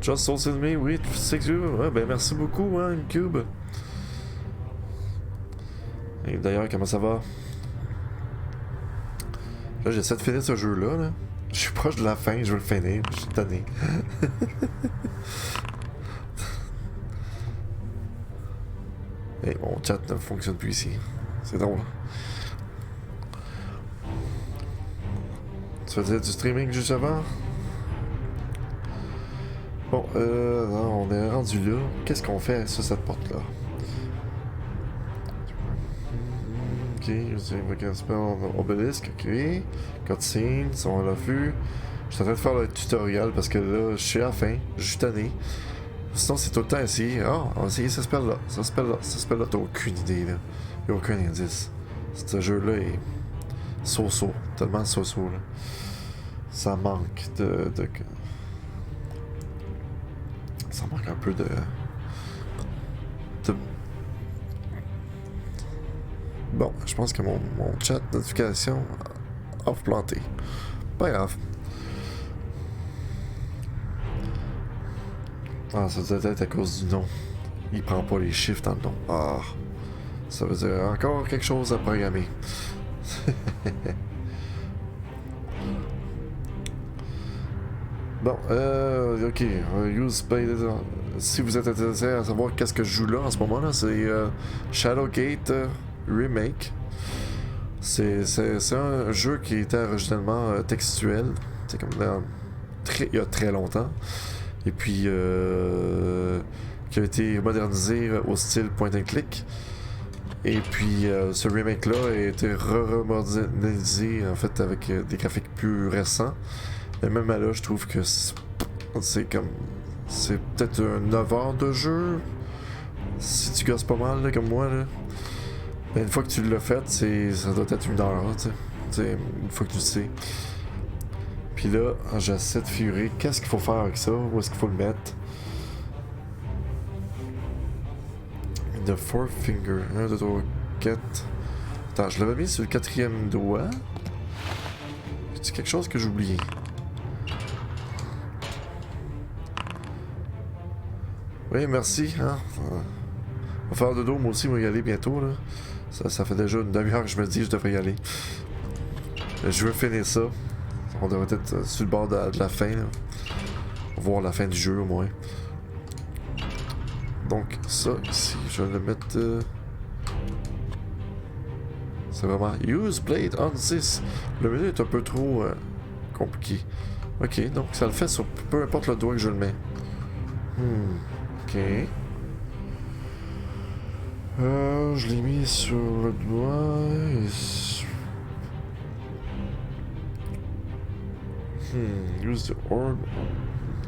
S1: Just Soul Me, oui, 6 ouais, ben merci beaucoup, hein, Cube. Et d'ailleurs, comment ça va? Là, j'essaie de finir ce jeu-là, là. Je suis proche de la fin, je veux le finir. Je suis tanné. Hey, mon chat ne fonctionne plus ici. C'est drôle. Tu faisais du streaming juste avant? Bon, non, on est rendu là. Qu'est-ce qu'on fait sur cette porte-là? Ok, je sais, obélisque, ok. Cutscene, on l'a vu. Je suis en train de faire le tutoriel parce que là, je suis à la fin, je suis tanné. Sinon, c'est tout le temps essayer. Ah, on va essayer ça spell là, ça spell là, ça spell là. T'as aucune idée, là. Y'a aucun indice. Ce jeu-là est so-so, tellement so-so, là. Ça manque de... Ça manque un peu de... Bon, je pense que mon chat notification a planté. Pas grave. Ah, ça doit être à cause du nom. Il prend pas les chiffres dans le nom. Ah, ça veut dire encore quelque chose à programmer. Bon, ok. Use Play. Si vous êtes intéressé à savoir qu'est-ce que je joue là en ce moment-là, c'est Shadowgate Remake. C'est un jeu qui était originellement textuel. C'est comme il y a très longtemps. Et puis qui a été modernisé au style point and click. Et puis ce remake là a été modernisé en fait avec des graphiques plus récents. Mais même là je trouve que C'est comme... C'est peut-être 9 heures de jeu. Si tu gosses pas mal, là, comme moi, là. Mais une fois que tu l'as fait, ça doit être 1 heure, tu sais. Une fois que tu le sais. Puis là, j'essaie de figurer qu'est-ce qu'il faut faire avec ça, où est-ce qu'il faut le mettre. The fourth finger. 1, 2, 3, 4. Attends, je l'avais mis sur le 4e doigt. C'est quelque chose que j'ai oublié. Oui, merci. Hein? On va faire de dos, moi aussi, moi y aller bientôt. Là. Ça fait déjà une demi-heure que je me dis que je devrais y aller. Je veux finir ça. On devrait être sur le bord de la fin. Là. Voir la fin du jeu au moins. Donc ça ici, je vais le mettre... C'est vraiment... Use blade on 6. Le menu est un peu trop compliqué. Ok, donc ça le fait sur peu importe le doigt que je le mets. Ok. Je l'ai mis sur le doigt et... Use the orb.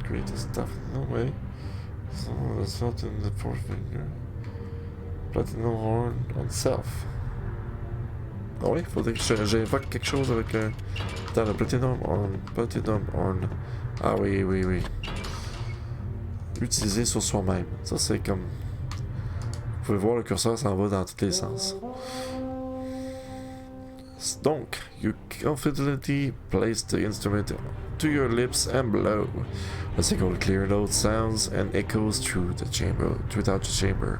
S1: Create a staff. No way. So that's not in the fourth finger. Platinum horn on self. Ah oui, faudrait que j'invoque quelque chose avec un... Dans le platinum horn. Platinum horn. Ah oui, oui, oui. Utiliser sur soi-même. Ça, c'est comme... Vous pouvez voir, le curseur s'en va dans tous les sens. Donc, you confidently place the instrument to your lips and blow. A single clear note sounds and echoes throughout the chamber.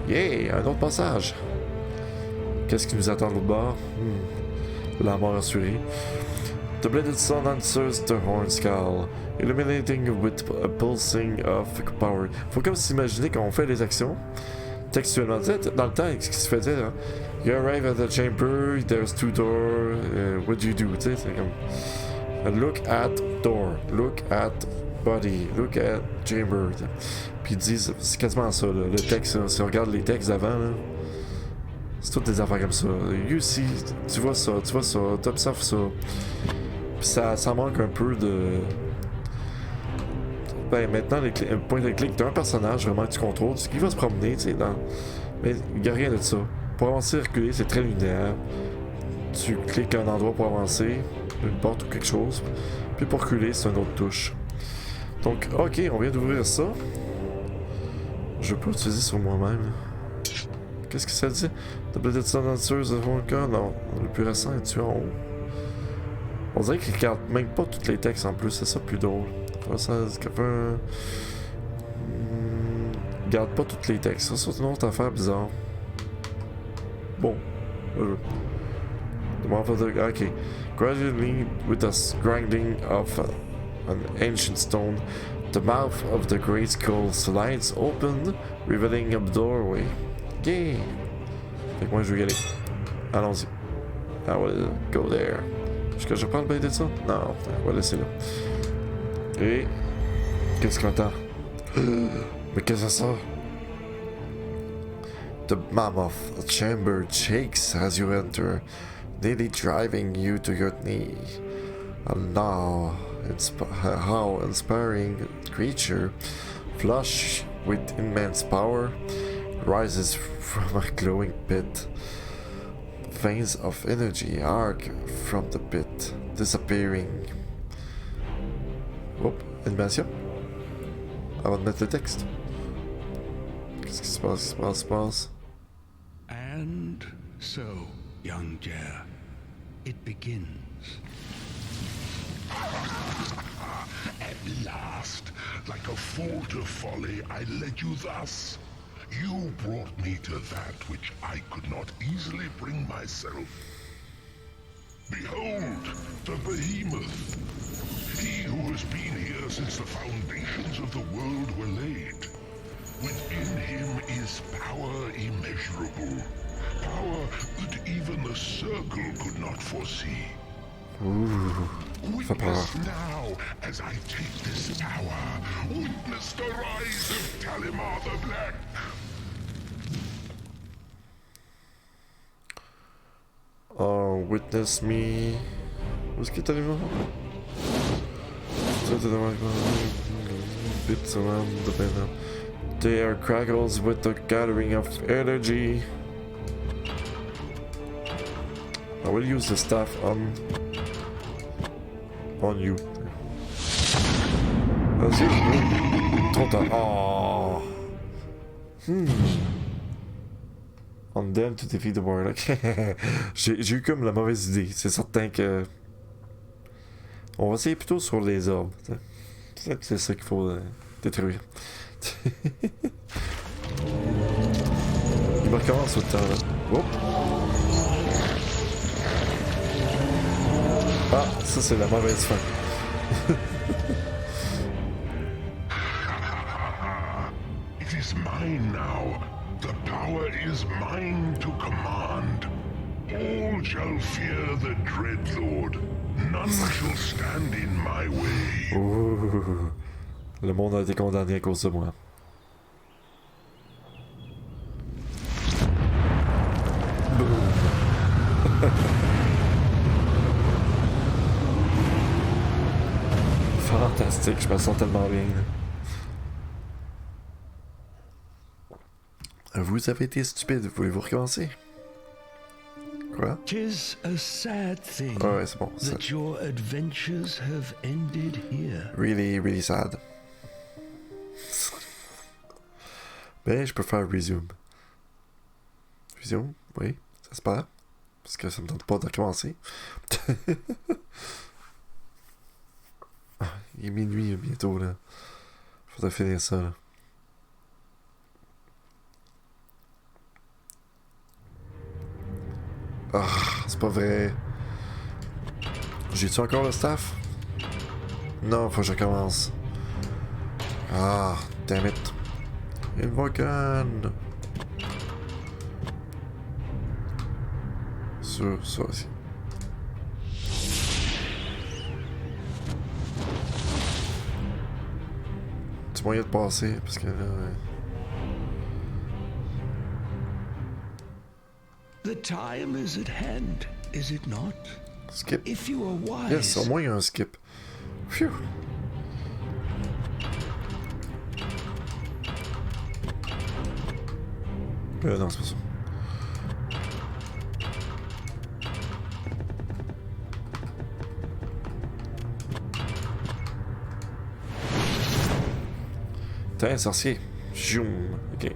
S1: Yeah, un autre passage. Qu'est-ce qui nous attend de l'autre bord? La mort assurée. The bladed sun answers the horn skull, illuminating with a pulsing of power. Faut comme s'imaginer qu'on fait les actions textuellement. Tu sais, dans le temps, ce qui se faisait, là, you arrive at the chamber, there's 2 doors, what do you do? Tu sais, c'est comme look at door, look at body, look at chamber. T'sais. Puis ils disent, c'est quasiment ça, là, le texte. Là, si on regarde les textes d'avant, c'est toutes des affaires comme ça. You see, tu vois ça, t'observes ça. Puis ça manque un peu de... Ben maintenant, les points de clic, t'as un personnage vraiment que tu contrôles, qui va se promener, tu sais, dans... Mais il n'y a rien de ça. Pour avancer et reculer, c'est très linéaire. Tu cliques à un endroit pour avancer, une porte ou quelque chose. Puis pour reculer, c'est une autre touche. Donc, ok, on vient d'ouvrir ça. Je peux l'utiliser sur moi-même. Qu'est-ce que ça dit? The Bladed Sun Answers the Horn. Non, le plus récent est-tu en haut? On dirait qu'il regarde même pas tous les textes en plus, c'est ça plus drôle. Ça, garde pas tous les textes. Ça, c'est une autre affaire bizarre. Bon. Ok. Gradually, with a grinding of an ancient stone, the mouth of the great skull slides open, revealing a doorway. Yeah! Fait que moi, je vais y aller. Allons-y. I will go there. Est-ce que je prends le bain de ça? Non, on va laisser là. Et... Qu'est-ce qu'on attend? Mais qu'est-ce que c'est ça? The mammoth chamber shakes as you enter, nearly driving you to your knee. And now, how inspiring creature, flush with immense power, rises from a glowing pit. Veins of energy arc from the pit, disappearing. Hop, animation. Avant de mettre le texte. Qu'est-ce qui se passe?
S2: And so, young Jer, it begins.
S3: At last, like a fool to folly, I led you thus. You brought me to that which I could not easily bring myself. Behold, the behemoth. He who has been here since the foundations of the world were laid. Within him is power immeasurable. Power that even the circle could not foresee. Witness now as I take this tower. Witness the rise of Talimar the Black.
S1: Don't witness me. Où est-ce qu'il est allé là? Bits around the venom. They are crackles with the gathering of energy. I will use the staff on you. Vas-y. Trop tard. Oh. On them to defeat the warlock. J'ai eu comme la mauvaise idée. C'est certain que... On va essayer plutôt sur les orbes. C'est ça qu'il faut détruire. Il me recommence tout le temps là. Oh. Ah, ça c'est la mauvaise fin.
S3: It is mine now. The power is mine to command. All shall fear the Dread Lord. None shall stand in my way.
S1: Ouh. Le monde a été condamné à cause de moi. Fantastique, je me sens tellement bien. Vous avez été stupide, voulez-vous recommencer? Quoi?
S2: 'Tis a sad thing
S1: Ah ouais, c'est bon.
S2: that your adventures have ended here.
S1: Really, really sad. Ben, je peux faire resume. Resume? Oui, ça se passe. Parce que ça me tente pas de recommencer. Ah, il est minuit bientôt, là. Faudrait finir ça, là. Ah, c'est pas vrai. J'ai-tu encore le staff? Non, faut que je recommence. Ah, damn it. Invocan. Sur ça aussi. Tu moyen de passer, parce que là...
S2: The time is at hand, is it not?
S1: Skip.
S2: If you are wise.
S1: Yes, au moins il y a un skip. Phew. Non, c'est pas ça. T'es un sorcier. Joum. Ok.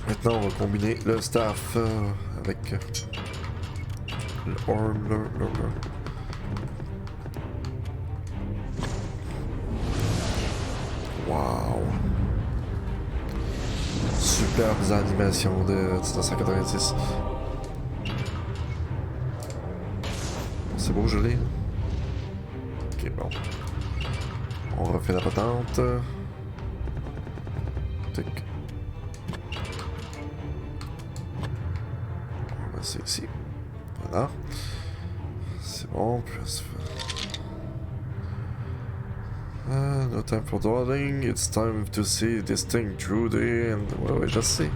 S1: Maintenant, on va combiner le staff avec le horn. Wow. Superbes animations de 1990. C'est beau, je l'ai. Ok, bon. On refait la patente. Tic. On va essayer ici. Voilà. C'est bon. Plus... no time for dawdling. It's time to see this thing through the end. Ouais, je sais.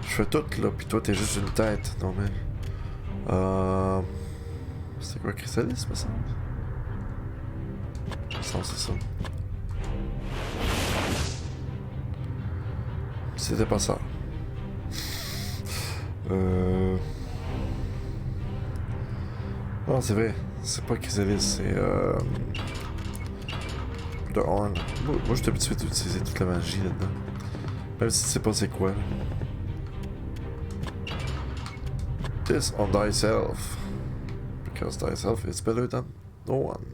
S1: Je fais tout là, pis toi t'es juste une tête. Non mais. C'est quoi, Chrysalis, me semble? C'est ça. C'était pas ça. Non, c'est vrai. C'est pas Chrysalis, c'est The Horn. Moi je suis habitué d'utiliser toute la magie là-dedans. Même si tu sais pas c'est quoi. This on thyself. Because thyself is better than no one.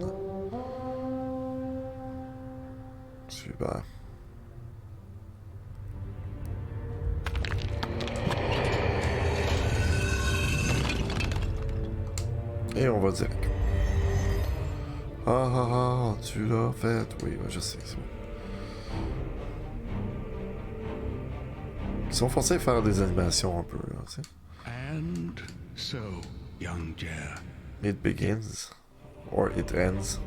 S1: Super. Et on va direct. Ah, tu l'as fait. Oui, je sais. C'est bon. Ils sont forcés à faire des animations un peu, là, tu sais.
S2: And so, young Jer.
S1: It begins. Or it ends.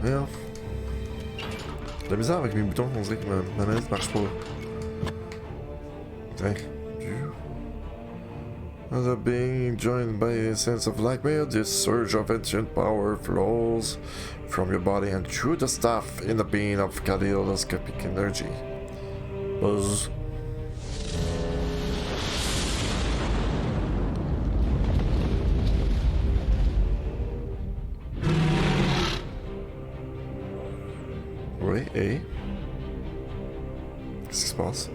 S1: Mais La misère avec mes boutons, on dirait que ma manette marche pas. Tiens. As a being joined by a sense of nightmare, this surge of ancient power flows from your body and through the staff in a beam of kaleidoscopic energy. Buzz. Oui, et... Qu'est-ce qui se passe?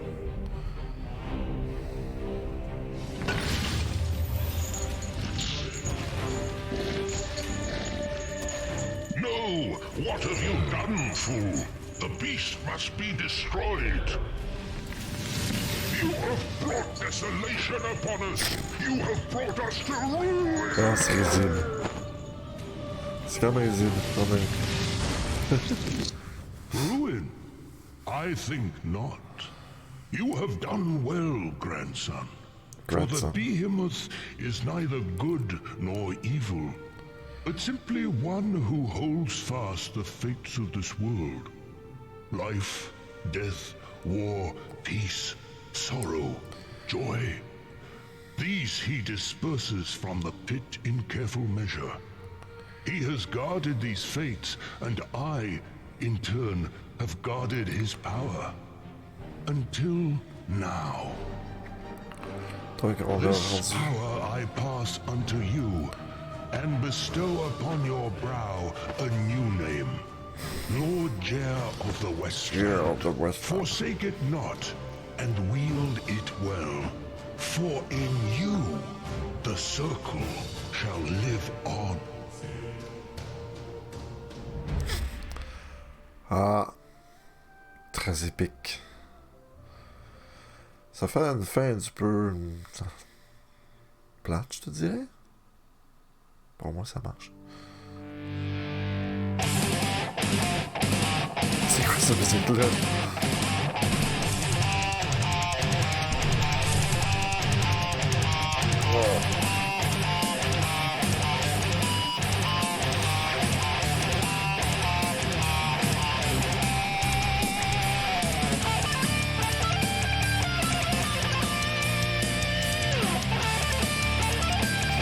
S3: No! What have you done, fool? The beast must be destroyed. You have brought desolation upon us. You have brought us to ruin.
S1: Ah, c'est risible. C'est quand même risible, quand même.
S3: Ruin? I think not. You have done well, grandson. For the behemoth is neither good nor evil, but simply one who holds fast the fates of this world. Life, death, war, peace, sorrow, joy. These he disperses from the pit in careful measure. He has guarded these fates, and I, in turn, have guarded his power. Until now. This power I pass unto you, and bestow upon your brow a new name. Lord Jer of the Westland. Forsake it not, and wield it well. For in you, the circle shall live on.
S1: Ah, très épique. Ça fait une fin un peu plate, je te dirais. Pour moi, ça marche. C'est quoi ça, musique-là? Oh.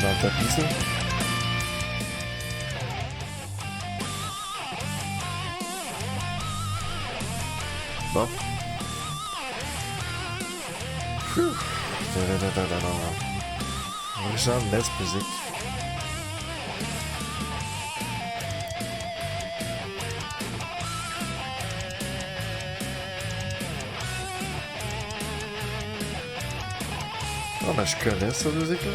S1: Dans le tapis, ça? Bon. Richard laisse musique. Ah, ben je connais cette musique-là.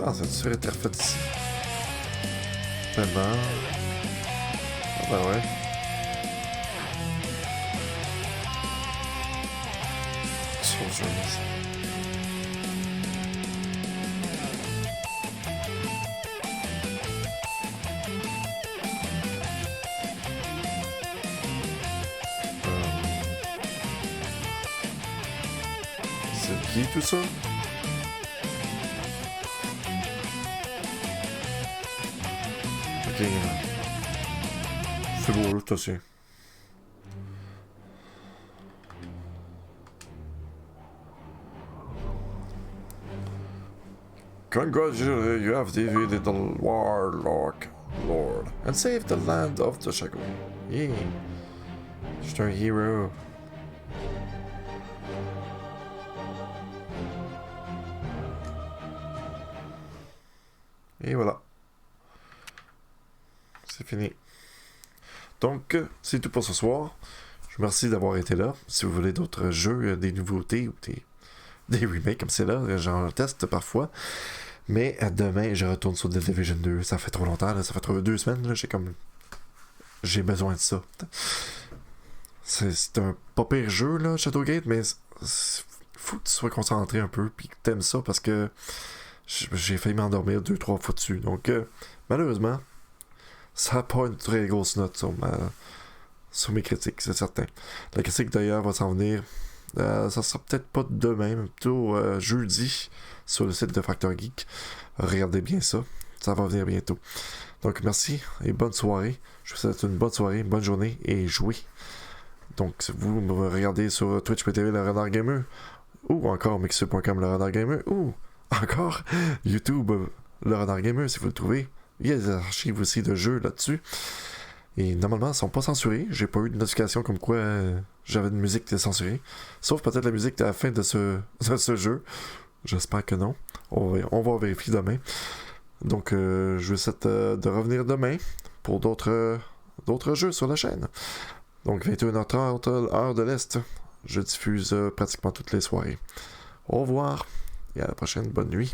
S1: Ah, ça a-tu été refait ici? Tellement. Ah ben ouais. Soldiers. C'est qui tout ça? C'est beau, là, aussi. Congratulations, you have defeated the Warlock Lord and saved the land of the Shadow. Yeah. Just a hero. Et voilà. C'est fini. Donc, c'est tout pour ce soir. Je vous remercie d'avoir été là. Si vous voulez d'autres jeux, des nouveautés ou des remakes comme c'est là, j'en teste parfois. Mais demain, je retourne sur The Division 2. Ça fait trop longtemps, là. Ça fait 2 semaines, là. J'ai besoin de ça. C'est un pas pire jeu, là, Shadowgate, mais faut que tu sois concentré un peu, puis que t'aimes ça, parce que j'ai failli m'endormir 2-3 fois dessus. Donc, malheureusement, ça n'a pas une très grosse note sur mes critiques, c'est certain. La critique, d'ailleurs, va s'en venir. Ça sera peut-être pas demain, mais plutôt jeudi, sur le site de Factor Geek. Regardez bien ça. Ça va venir bientôt. Donc, merci et bonne soirée. Je vous souhaite une bonne soirée, une bonne journée et jouez. Donc, si vous me regardez sur Twitch.tv, le Renard Gamer, ou encore mixer.com, le Renard Gamer, ou encore YouTube, le Renard Gamer, si vous le trouvez. Il y a des archives aussi de jeux là-dessus. Et normalement, ils sont pas censurés. J'ai pas eu de notification comme quoi j'avais une musique qui était censurée. Sauf peut-être la musique à la fin de ce jeu. J'espère que non. On va vérifier demain. Donc, je vous souhaite de revenir demain pour d'autres jeux sur la chaîne. Donc, 21h30, heure de l'Est. Je diffuse pratiquement toutes les soirées. Au revoir et à la prochaine. Bonne nuit.